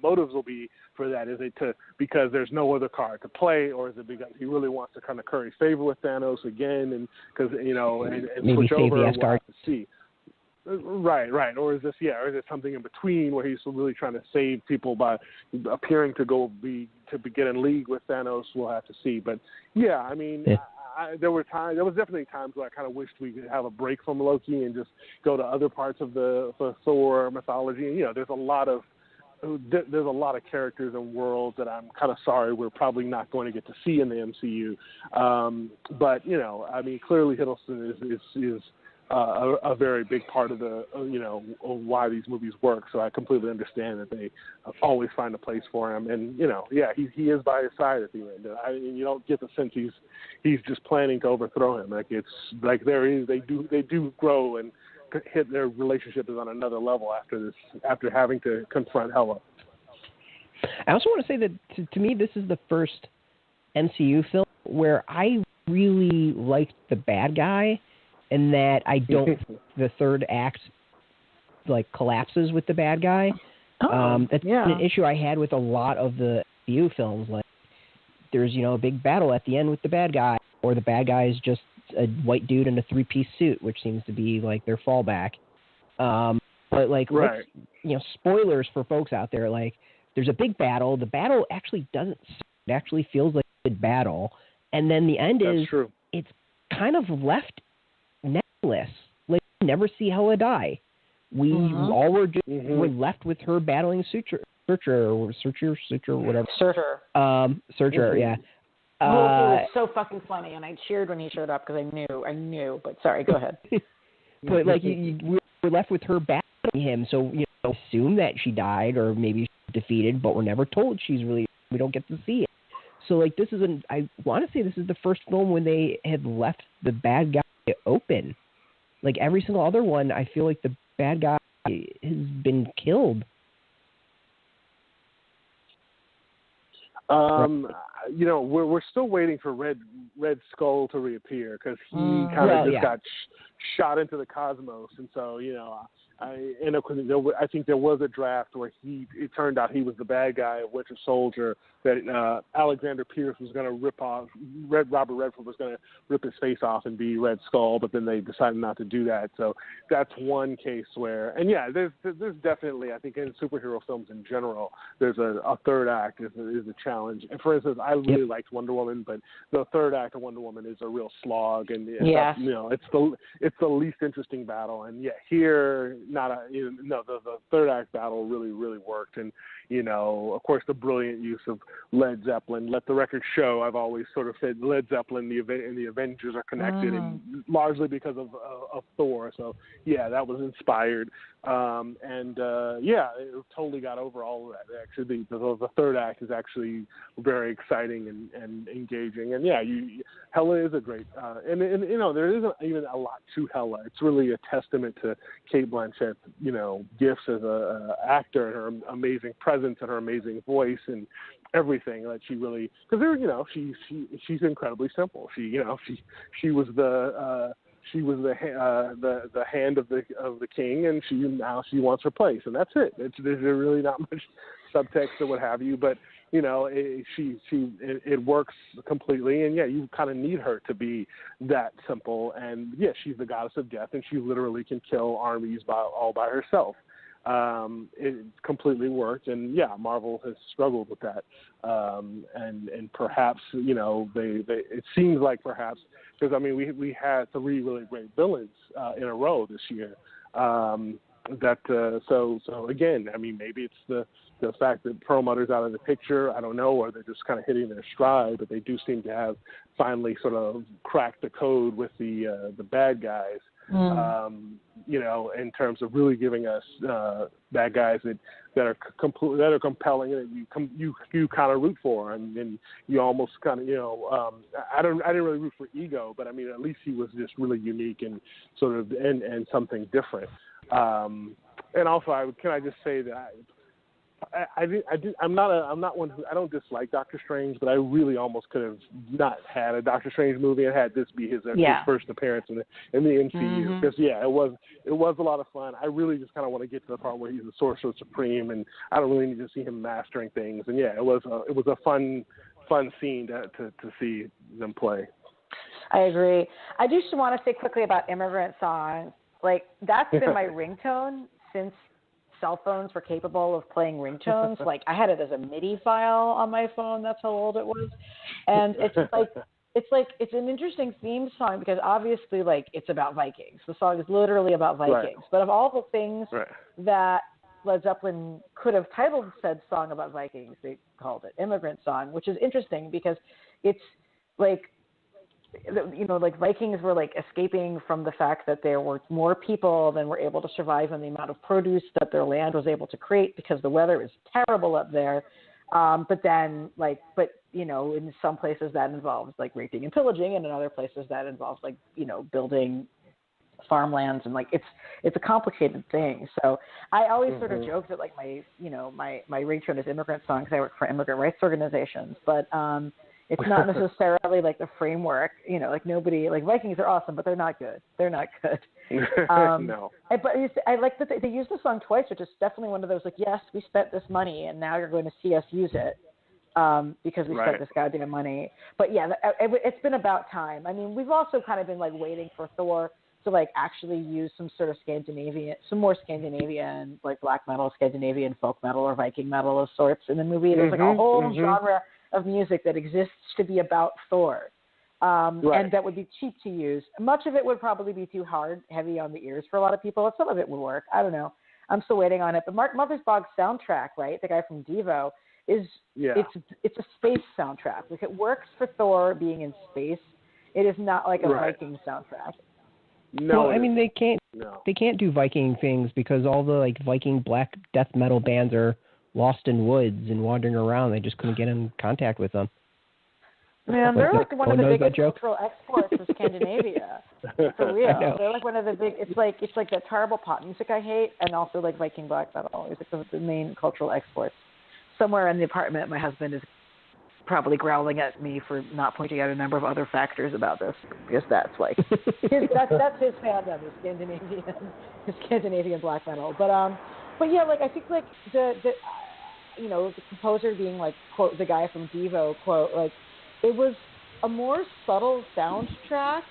motives will be for that? Is it because there's no other card to play, or is it because he really wants to kind of curry favor with Thanos again, and because and maybe switch over? We'll have to see. Right. Or is it something in between where he's really trying to save people by appearing to get in league with Thanos? We'll have to see. But I mean, there was definitely times where I kind of wished we could have a break from Loki and just go to other parts of the Thor mythology. And there's a lot of characters and worlds that I'm kind of sorry we're probably not going to get to see in the MCU. But I mean, clearly Hiddleston is a very big part of the of why these movies work. So I completely understand that they always find a place for him. And he is by his side at the end. And you don't get the sense he's just planning to overthrow him. Like it's like they do grow and hit their relationship is on another level after having to confront Hela. I also want to say that to me this is the first MCU film where I really liked the bad guy, and that I don't the third act collapses with the bad guy. That's an issue I had with a lot of the MCU films. Like there's a big battle at the end with the bad guy, or the bad guy is just a white dude in a 3-piece suit, which seems to be their fallback. But right. Spoilers for folks out there. There's a big battle. The battle actually doesn't. It actually feels like a good battle, and then the end That's true. It's kind of left necklace. We never see Hela die. We all were just we're left with her battling Searcher, whatever. Surtur, yeah. It was so fucking funny, and I cheered when he showed up because I knew. But sorry, go ahead. But we're left with her battling him, so assume that she died or maybe she's defeated, but we're never told we don't get to see it. So this is I want to say this is the first film when they had left the bad guy open. Every single other one, I feel like the bad guy has been killed. We're still waiting for Red Skull to reappear because he kind of got shot into the cosmos, and so I think there was a draft where it turned out he was the bad guy of Winter Soldier, that Alexander Pierce was going to rip off, Robert Redford was going to rip his face off and be Red Skull, but then they decided not to do that. So that's one case where, and there's definitely, I think in superhero films in general, there's a third act is a challenge. And for instance, I really liked Wonder Woman, but the third act of Wonder Woman is a real slog, and it's the least interesting battle. And here, the third act battle really, really worked. And of course, the brilliant use of Led Zeppelin. Let the record show. I've always sort of said Led Zeppelin and the Avengers are connected, and largely because of Thor. So yeah, that was inspired, it totally got over all of that. Actually, the third act is actually very exciting and engaging. And yeah, Hela is a great, there isn't even a lot to Hela. It's really a testament to Cate Blanchett's gifts as a actor and her amazing presence and her amazing voice and everything that she really, because she's incredibly simple. She was the hand of the king, and she wants her place, and that's it. There's really not much subtext or what have you, but it works completely, and yeah, you kind of need her to be that simple, and yeah, she's the goddess of death, and she literally can kill armies all by herself. It completely worked, and yeah, Marvel has struggled with that, and perhaps it seems like perhaps because we had 3 really great villains in a row this year. So again, maybe it's the fact that Perlmutter's out of the picture. I don't know, or they're just kind of hitting their stride, but they do seem to have finally sort of cracked the code with the bad guys. In terms of really giving us bad guys that are compelling and you kind of root for, and you almost kind of I didn't really root for Ego, but at least he was just really unique and sort of and something different. And also, can I just say that I'm not one who, I don't dislike Doctor Strange, but I really almost could have not had a Doctor Strange movie and had this be his first appearance in the MCU. Because it was a lot of fun. I really just kind of want to get to the part where he's the Sorcerer Supreme, and I don't really need to see him mastering things. And yeah, it was a fun scene to see them play. I agree. I just want to say quickly about Immigrant Song. Like, that's been my ringtone since cell phones were capable of playing ringtones. Like, I had it as a MIDI file on my phone. That's how old it was. And it's an interesting theme song because obviously, like, it's about Vikings. The song is literally about Vikings. Right. But of all the things that Led Zeppelin could have titled said song about Vikings, they called it Immigrant Song, which is interesting because it's like, like Vikings were like escaping from the fact that there were more people than were able to survive on the amount of produce that their land was able to create because the weather is terrible up there. But in some places that involves like raping and pillaging, and in other places that involves like, building farmlands, and like it's a complicated thing. So I always sort of joke that like my ringtone is Immigrant Song because I work for immigrant rights organizations, but it's not necessarily like the framework, like nobody, like Vikings are awesome, but they're not good. No. But I like that they used the song twice, which is definitely one of those, like, yes, we spent this money and now you're going to see us use it because we spent this goddamn money. But yeah, it's been about time. I mean, we've also kind of been like waiting for Thor to like actually use some more Scandinavian, like black metal, Scandinavian folk metal or Viking metal of sorts in the movie. There's like a whole genre of music that exists to be about Thor. And that would be cheap to use. Much of it would probably be too heavy on the ears for a lot of people. But some of it would work. I don't know. I'm still waiting on it. But Mark Mothersbaug's soundtrack, right, the guy from Devo, it's a space soundtrack. Like, it works for Thor being in space. It is not like a Viking soundtrack. No, well, I mean, they can't do Viking things because all the like Viking black death metal bands are lost in woods and wandering around. They just couldn't get in contact with them. Man, they're like one of the biggest cultural exports of Scandinavia. For real. They're like one of the big, it's like that terrible pop music I hate, and also like Viking black metal. It's like the main cultural exports. Somewhere in the apartment, my husband is probably growling at me for not pointing out a number of other factors about this, because that's like that's his fandom, his Scandinavian black metal. But yeah, like I think like the composer being like, quote, the guy from Devo, quote, like, it was a more subtle soundtrack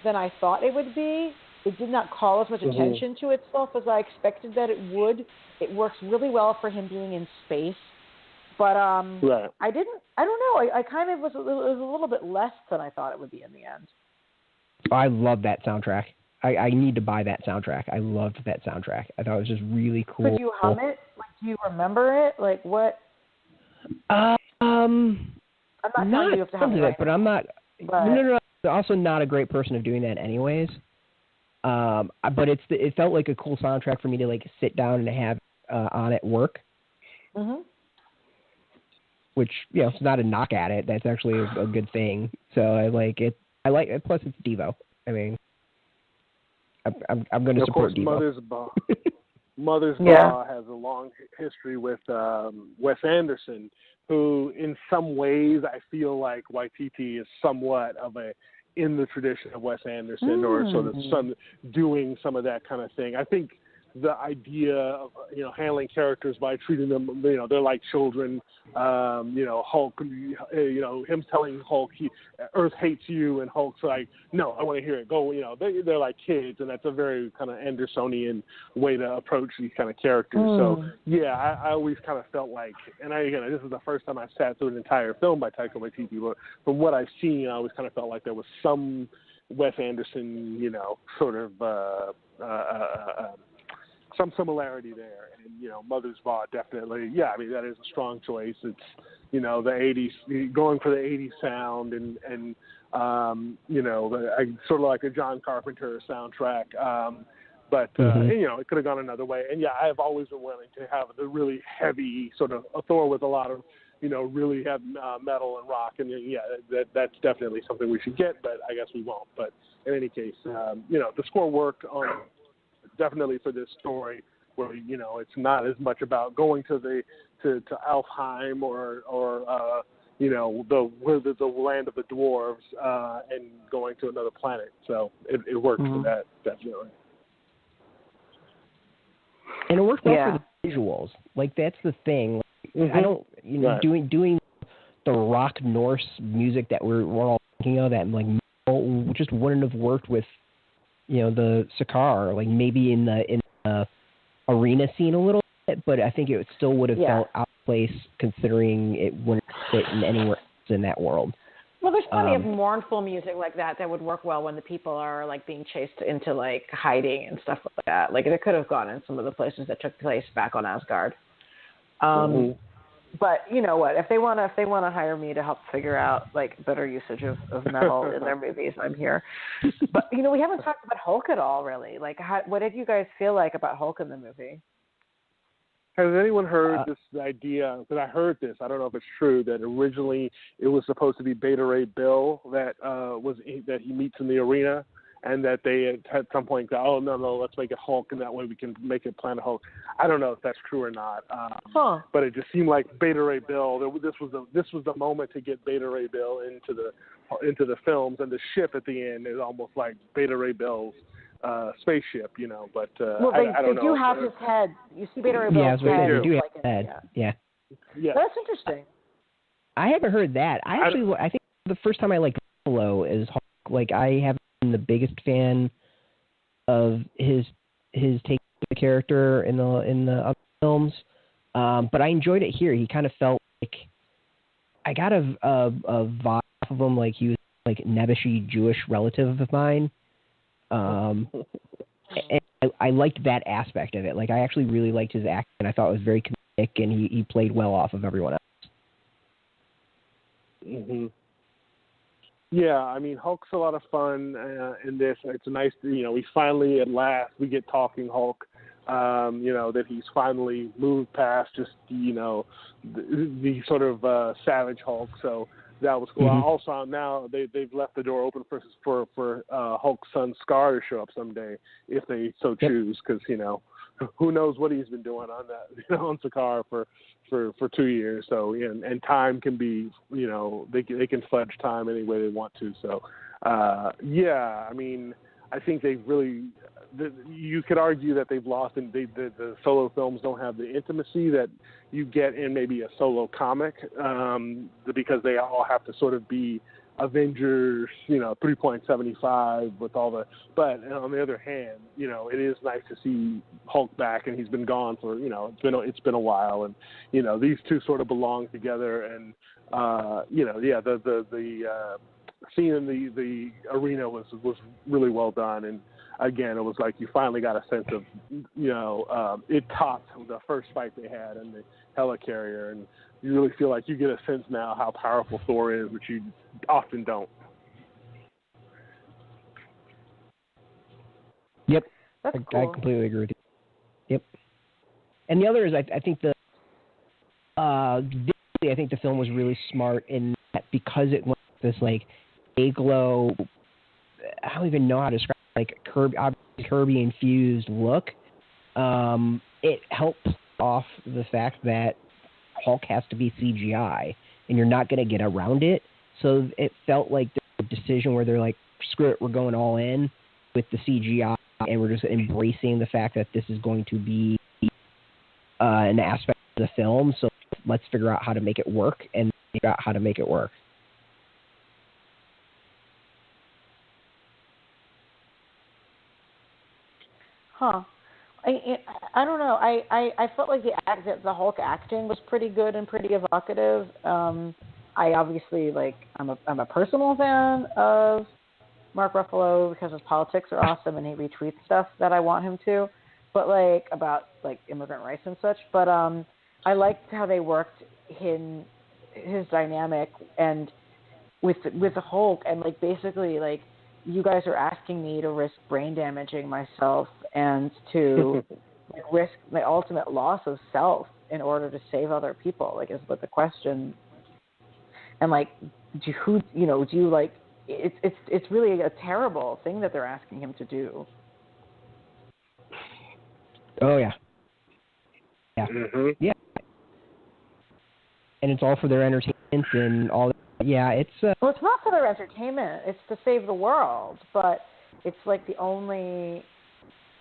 than I thought it would be. It did not call as much attention to itself as I expected that it would. It works really well for him being in space. But I don't know. I kind of it was a little bit less than I thought it would be in the end. I love that soundtrack. I need to buy that soundtrack. I loved that soundtrack. I thought it was just really cool. Could you hum it? Like, do you remember it? Like, what? I'm not telling you have to have it right but now, I'm not. but... No. I'm also not a great person of doing that, anyways. But it felt like a cool soundtrack for me to like sit down and have on at work. Mhm. Which, you know, it's not a knock at it. That's actually a good thing. So I like it. I like it. Plus, it's Devo. I mean, I'm going to support Devo. Mother's Law has a long history with Wes Anderson, who, in some ways, I feel like Waititi is somewhat of in the tradition of Wes Anderson, or sort of doing some of that kind of thing. I think the idea of, you know, handling characters by treating them, you know, they're like children. You know, Hulk, you know, him telling Hulk, Earth hates you, and Hulk's like, no, I want to hear it. Go, you know, they're like kids, and that's a very kind of Andersonian way to approach these kind of characters. So, yeah, I always kind of felt like, and again, this is the first time I sat through an entire film by Taika Waititi, but from what I've seen, I always kind of felt like there was some Wes Anderson, you know, sort of some similarity there. And, you know, Mother's Law, definitely, yeah, I mean, that is a strong choice. It's, you know, the 80s, going for the 80s sound, and you know, sort of like a John Carpenter soundtrack. But, you know, it could have gone another way. And, yeah, I have always been willing to have the really heavy sort of a Thor with a lot of, you know, really heavy metal and rock. And, yeah, that's definitely something we should get, but I guess we won't. But in any case, you know, the score worked on definitely for this story, where, you know, it's not as much about going to Alfheim or you know, the land of the dwarves and going to another planet. So it worked for that, definitely. And it worked well for the visuals. Like, that's the thing. I don't, you know, doing the rock Norse music that we're all thinking of, that like just wouldn't have worked with, you know, the Sakaar, like maybe in the arena scene a little bit, but I think it still would have felt out of place, considering it wouldn't fit in anywhere else in that world. Well, there's plenty of mournful music like that would work well when the people are like being chased into like hiding and stuff like that. Like, it could have gone in some of the places that took place back on Asgard. But you know what? If they want to hire me to help figure out like better usage of metal in their movies, I'm here. But you know, we haven't talked about Hulk at all, really. Like, what did you guys feel like about Hulk in the movie? Has anyone heard this idea? Because I heard this. I don't know if it's true, that originally it was supposed to be Beta Ray Bill that he meets in the arena, and that they at some point go, oh, no, let's make it Hulk, and that way we can make it Planet Hulk. I don't know if that's true or not. But it just seemed like Beta Ray Bill, this was the moment to get Beta Ray Bill into the films, and the ship at the end is almost like Beta Ray Bill's spaceship, you know. But I don't know. They do have his head. You see Beta Ray Bill's head. They do have his head. Yeah. That's interesting. I haven't heard that. I think the first time I liked Buffalo is Hulk. Like, I haven't been the biggest fan of his take on the character in the other films, but I enjoyed it here. He kind of felt like I got a vibe of him, like he was like a nebbishy Jewish relative of mine. And I liked that aspect of it. Like, I actually really liked his acting, and I thought it was very comedic, and he played well off of everyone else. Mm-hmm. Yeah, I mean, Hulk's a lot of fun in this. It's nice to, you know, we finally, at last, we get talking Hulk. You know, that he's finally moved past just, you know, the sort of savage Hulk. So that was cool. Mm-hmm. Also, now they've left the door open for Hulk's son Scar to show up someday if they so choose, because, you know, who knows what he's been doing on that, you know, on Sakaar for 2 years. So, and time can be, you know, they can fudge time any way they want to. So, yeah, I mean, I think they've really, you could argue that they've lost, and the solo films don't have the intimacy that you get in maybe a solo comic, because they all have to sort of be Avengers, you know, 3.75 with all the, but on the other hand, you know, it is nice to see Hulk back, and he's been gone for, you know, it's been a while, and, you know, these two sort of belong together, and, you know, yeah, the scene in the arena was really well done, and again, it was like you finally got a sense of, it topped the first fight they had in the helicarrier, and you really feel like you get a sense now how powerful Thor is, which you often don't. Yep, That's I cool. completely agree with you. Yep. And the other is, I think I think the film was really smart in that because it went this like Aglo, I don't even know how to describe it, like Kirby infused look. It helps off the fact that Hulk has to be CGI, and you're not going to get around it. So it felt like the decision where they're like, screw it, we're going all in with the CGI, and we're just embracing the fact that this is going to be an aspect of the film. So let's figure out how to make it work and figure out how to make it work. Huh. I don't know. I felt like the Hulk acting was pretty good and pretty evocative. I obviously I'm a personal fan of Mark Ruffalo because his politics are awesome and he retweets stuff that I want him to, but about immigrant rights and such. But I liked how they worked his dynamic and with the Hulk, and basically you guys are asking me to risk brain damaging myself and to risk my ultimate loss of self in order to save other people, is what the question. And it's really a terrible thing that they're asking him to do. Oh yeah. Yeah. Mm-hmm. Yeah. And it's all for their entertainment and all that. Yeah, it's well, it's not for their entertainment. It's to save the world, but it's the only,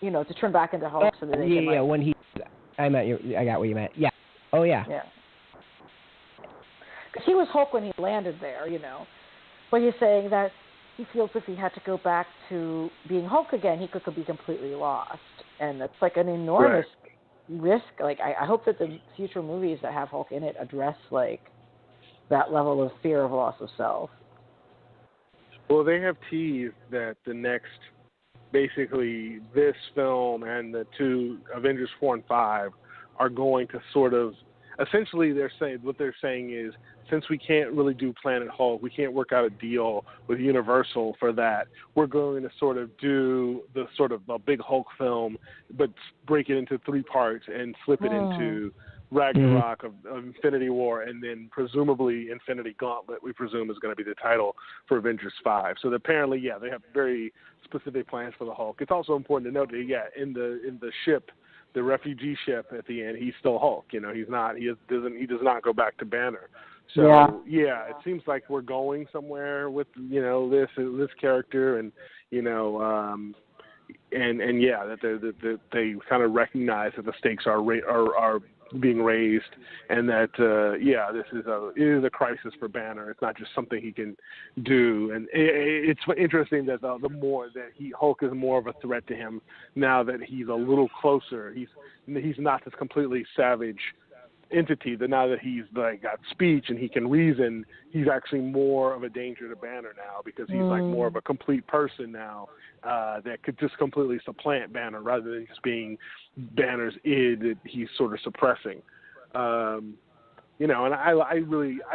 to turn back into Hulk so that they can. Yeah, when I got what you meant. Yeah. Oh yeah. Yeah. Because he was Hulk when he landed there, But he's saying that he feels if he had to go back to being Hulk again, he could be completely lost, and that's an enormous risk. I hope that the future movies that have Hulk in it address that level of fear of loss of self. Well, they have teased that the next, basically this film and the two Avengers 4 and 5 are going to sort of, essentially what they're saying is, since we can't really do Planet Hulk, we can't work out a deal with Universal for that, we're going to sort of do the sort of a big Hulk film, but break it into 3 parts and flip it into Ragnarok of Infinity War, and then presumably Infinity Gauntlet, we presume, is going to be the title for Avengers 5. So apparently, they have very specific plans for the Hulk. It's also important to note that, in the ship, the refugee ship at the end, he's still Hulk. He does not go back to Banner. So it seems like we're going somewhere with this character, and that they kind of recognize that the stakes are being raised, and that it is a crisis for Banner. It's not just something he can do, and it's interesting that the more that Hulk is more of a threat to him now that he's a little closer. He's not this completely savage entity. That now that he's got speech and he can reason, he's actually more of a danger to Banner now, because he's more of a complete person now that could just completely supplant Banner rather than just being Banner's id that he's sort of suppressing. And I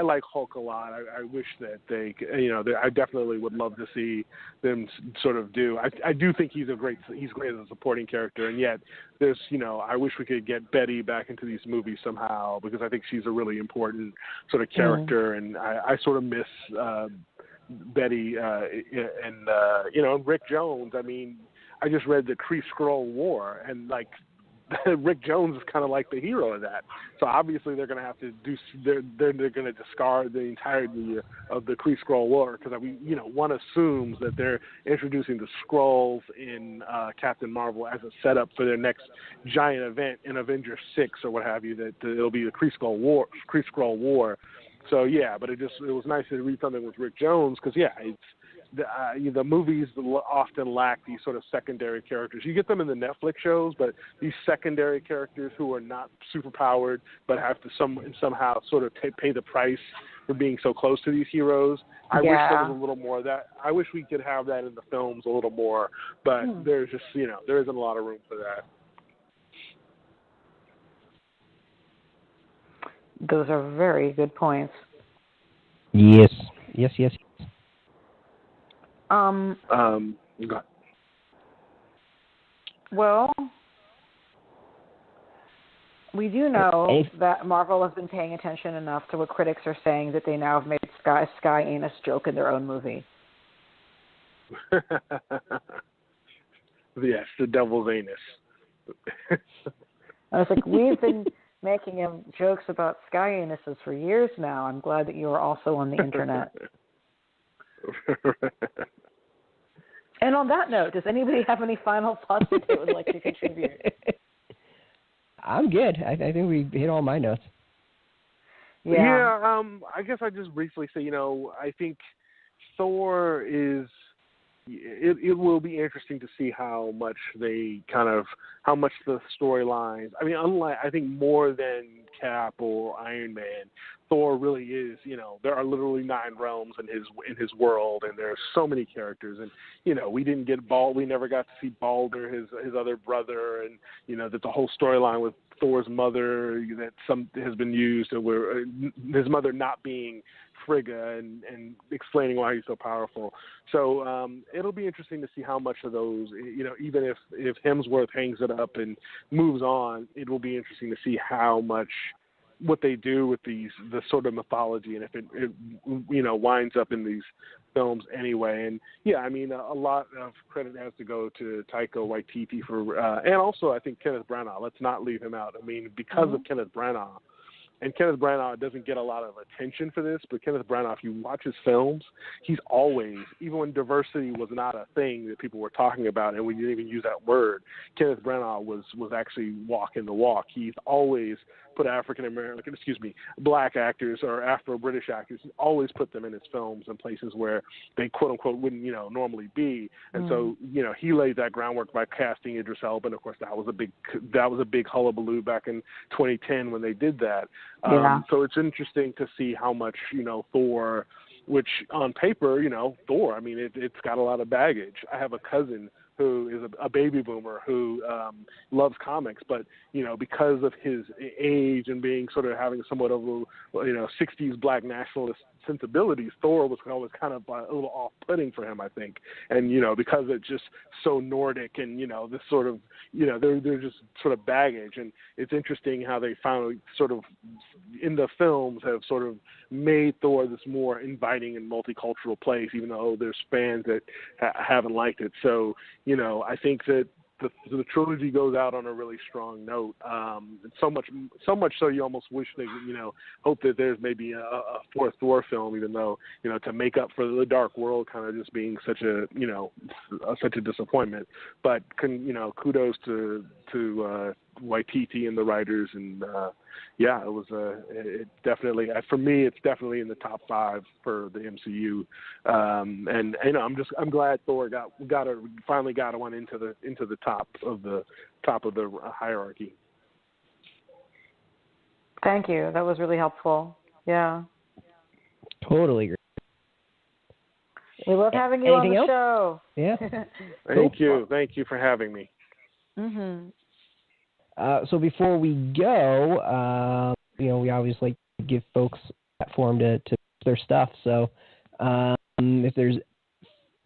like Hulk a lot. I wish that I definitely would love to see them sort of do. I do think he's great as a supporting character, and yet there's, I wish we could get Betty back into these movies somehow, because I think she's a really important sort of character, and I sort of miss Betty and Rick Jones. I mean, I just read the Kree Skrull War, and Rick Jones is kind of like the hero of that. So obviously they're going to have to do. They're going to discard the entirety of the Kree Skrull War, because one assumes that they're introducing the Skrulls in Captain Marvel as a setup for their next giant event in Avengers 6 or what have you. That it'll be the Kree Skrull War. So but it was nice to read something with Rick Jones, because the movies often lack these sort of secondary characters. You get them in the Netflix shows, but these secondary characters who are not superpowered but have to somehow sort of pay the price for being so close to these heroes. I wish there was a little more of that. I wish we could have that in the films a little more, but there's just, there isn't a lot of room for that. Those are very good points. Yes. Well, we do know that Marvel has been paying attention enough to what critics are saying that they now have made Sky Anus joke in their own movie. Yes, the devil's anus. I was like, we've been making him jokes about Sky Anuses for years now. I'm glad that you are also on the internet. And on that note, does anybody have any final thoughts that they would like to contribute? I'm good. I think we hit all my notes. Yeah. I guess I just briefly say, I think Thor is. It will be interesting to see how much the storylines. I mean, I think more than Cap or Iron Man, Thor really is. There are literally 9 realms in his world, and there are so many characters. And we didn't get we never got to see Balder, his other brother, and that the whole storyline with Thor's mother that has been used, where his mother not being Frigga and explaining why he's so powerful. So it'll be interesting to see how much of those, even if Hemsworth hangs it up and moves on, it will be interesting to see how much what they do with the sort of mythology, and if it winds up in these films anyway. And I mean, a lot of credit has to go to Taika Waititi for, and also I think Kenneth Branagh. Let's not leave him out. I mean, because of Kenneth Branagh. And Kenneth Branagh doesn't get a lot of attention for this, but Kenneth Branagh, if you watch his films, he's always, even when diversity was not a thing that people were talking about, and we didn't even use that word, Kenneth Branagh was actually walking the walk. He's always put black actors or Afro-British actors, he's always put them in his films in places where they quote-unquote wouldn't, normally be. And so, he laid that groundwork by casting Idris Elba, and of course that was a big hullabaloo back in 2010 when they did that. So it's interesting to see how much, Thor, which on paper, Thor, I mean, it's got a lot of baggage. I have a cousin who is a baby boomer who loves comics, but, because of his age and being sort of having somewhat of a, 60s black nationalist sensibilities, Thor was always kind of a little off-putting for him, I think. And, because it's just so Nordic and, this sort of, they're just sort of baggage. And it's interesting how they finally sort of, in the films, have sort of made Thor this more inviting and multicultural place, even though there's fans that haven't liked it. So, I think that the trilogy goes out on a really strong note. So much so you almost wish they, hope that there's maybe a fourth Thor film, even though, to make up for the Dark World kind of just being such a disappointment. But kudos to Waititi and the writers, and it definitely, for me, it's definitely in the top 5 for the MCU. And I'm glad Thor finally got one into the top of the hierarchy. Thank you. That was really helpful. Yeah. Totally agree. We love having you on the show. Yeah. Thank you. Thank you for having me. Mm-hmm. So before we go, we always like to give folks a platform to their stuff. So if there's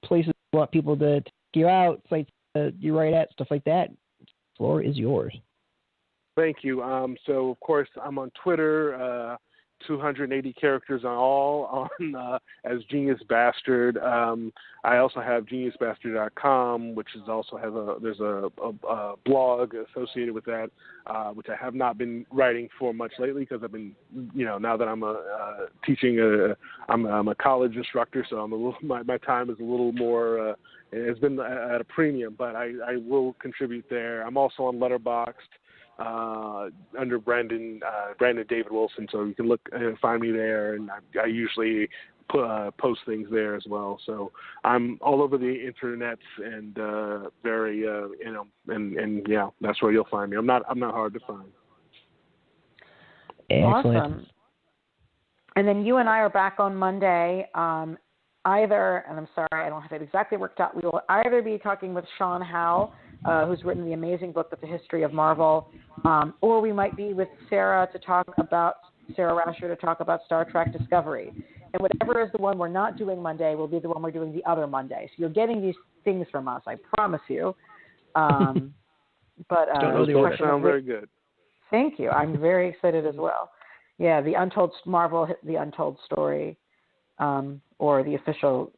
places you want people to check you out, sites you write at, stuff like that, the floor is yours. Thank you. So, of course, I'm on Twitter, 280 characters as Genius Bastard. I also have geniusbastard.com, which is also there's a blog associated with that, which I have not been writing for much lately because I've been, now that I'm teaching, I'm a college instructor, so my time is a little more, it's been at a premium, but I will contribute there. I'm also on Letterboxd. Under Brandon David Wilson, so you can look and find me there, and I usually post things there as well. So I'm all over the internets and very and yeah, that's where you'll find me. I'm not hard to find. Excellent. Awesome. And then you and I are back on Monday. Either, and I'm sorry, I don't have it exactly worked out. We will either be talking with Sean Howe, who's written the amazing book that's the history of Marvel, or we might be with Sarah Rasher to talk about Star Trek Discovery. And whatever is the one we're not doing Monday will be the one we're doing the other Monday. So you're getting these things from us, I promise you. But don't know the order. Sound very good. Thank you. I'm very excited as well. Yeah, the Untold Marvel, the Untold Story, or the official,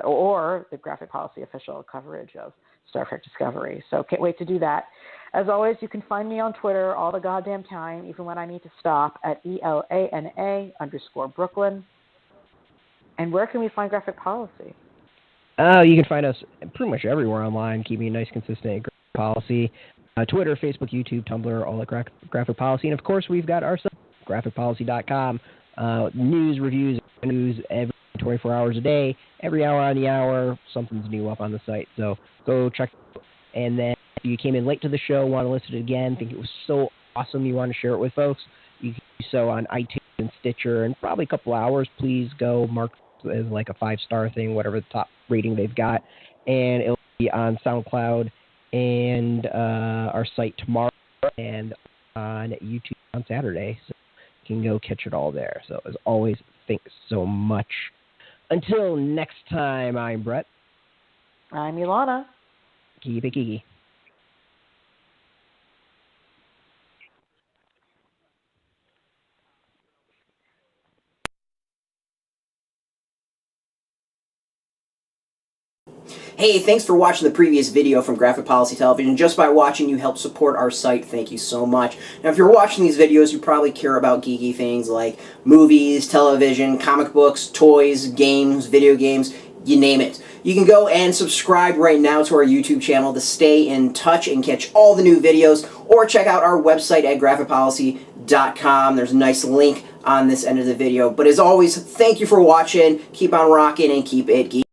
or the Graphic Policy official coverage of Star Trek Discovery. So can't wait to do that. As always, you can find me on Twitter all the goddamn time, even when I need to stop, at ELANA_Brooklyn. And where can we find Graphic Policy? You can find us pretty much everywhere online, keeping a nice, consistent Graphic Policy. Twitter, Facebook, YouTube, Tumblr, all at Graphic Policy. And, of course, we've got our site, graphicpolicy.com. News, reviews, news every 24 hours a day. Every hour on the hour, something's new up on the site. So go check it out. And then if you came in late to the show, want to listen to it again, think it was so awesome, you want to share it with folks, you can do so on iTunes and Stitcher. In probably a couple hours, please go mark it as like a 5-star thing, whatever the top rating they've got. And it'll be on SoundCloud and our site tomorrow and on YouTube on Saturday. So you can go catch it all there. So as always, thanks so much. Until next time, I'm Brett. I'm Ilana. Keep it geeky. Hey, thanks for watching the previous video from Graphic Policy Television. Just by watching, you help support our site. Thank you so much. Now, if you're watching these videos, you probably care about geeky things like movies, television, comic books, toys, games, video games, you name it. You can go and subscribe right now to our YouTube channel to stay in touch and catch all the new videos, or check out our website at graphicpolicy.com. There's a nice link on this end of the video. But as always, thank you for watching. Keep on rocking and keep it geeky.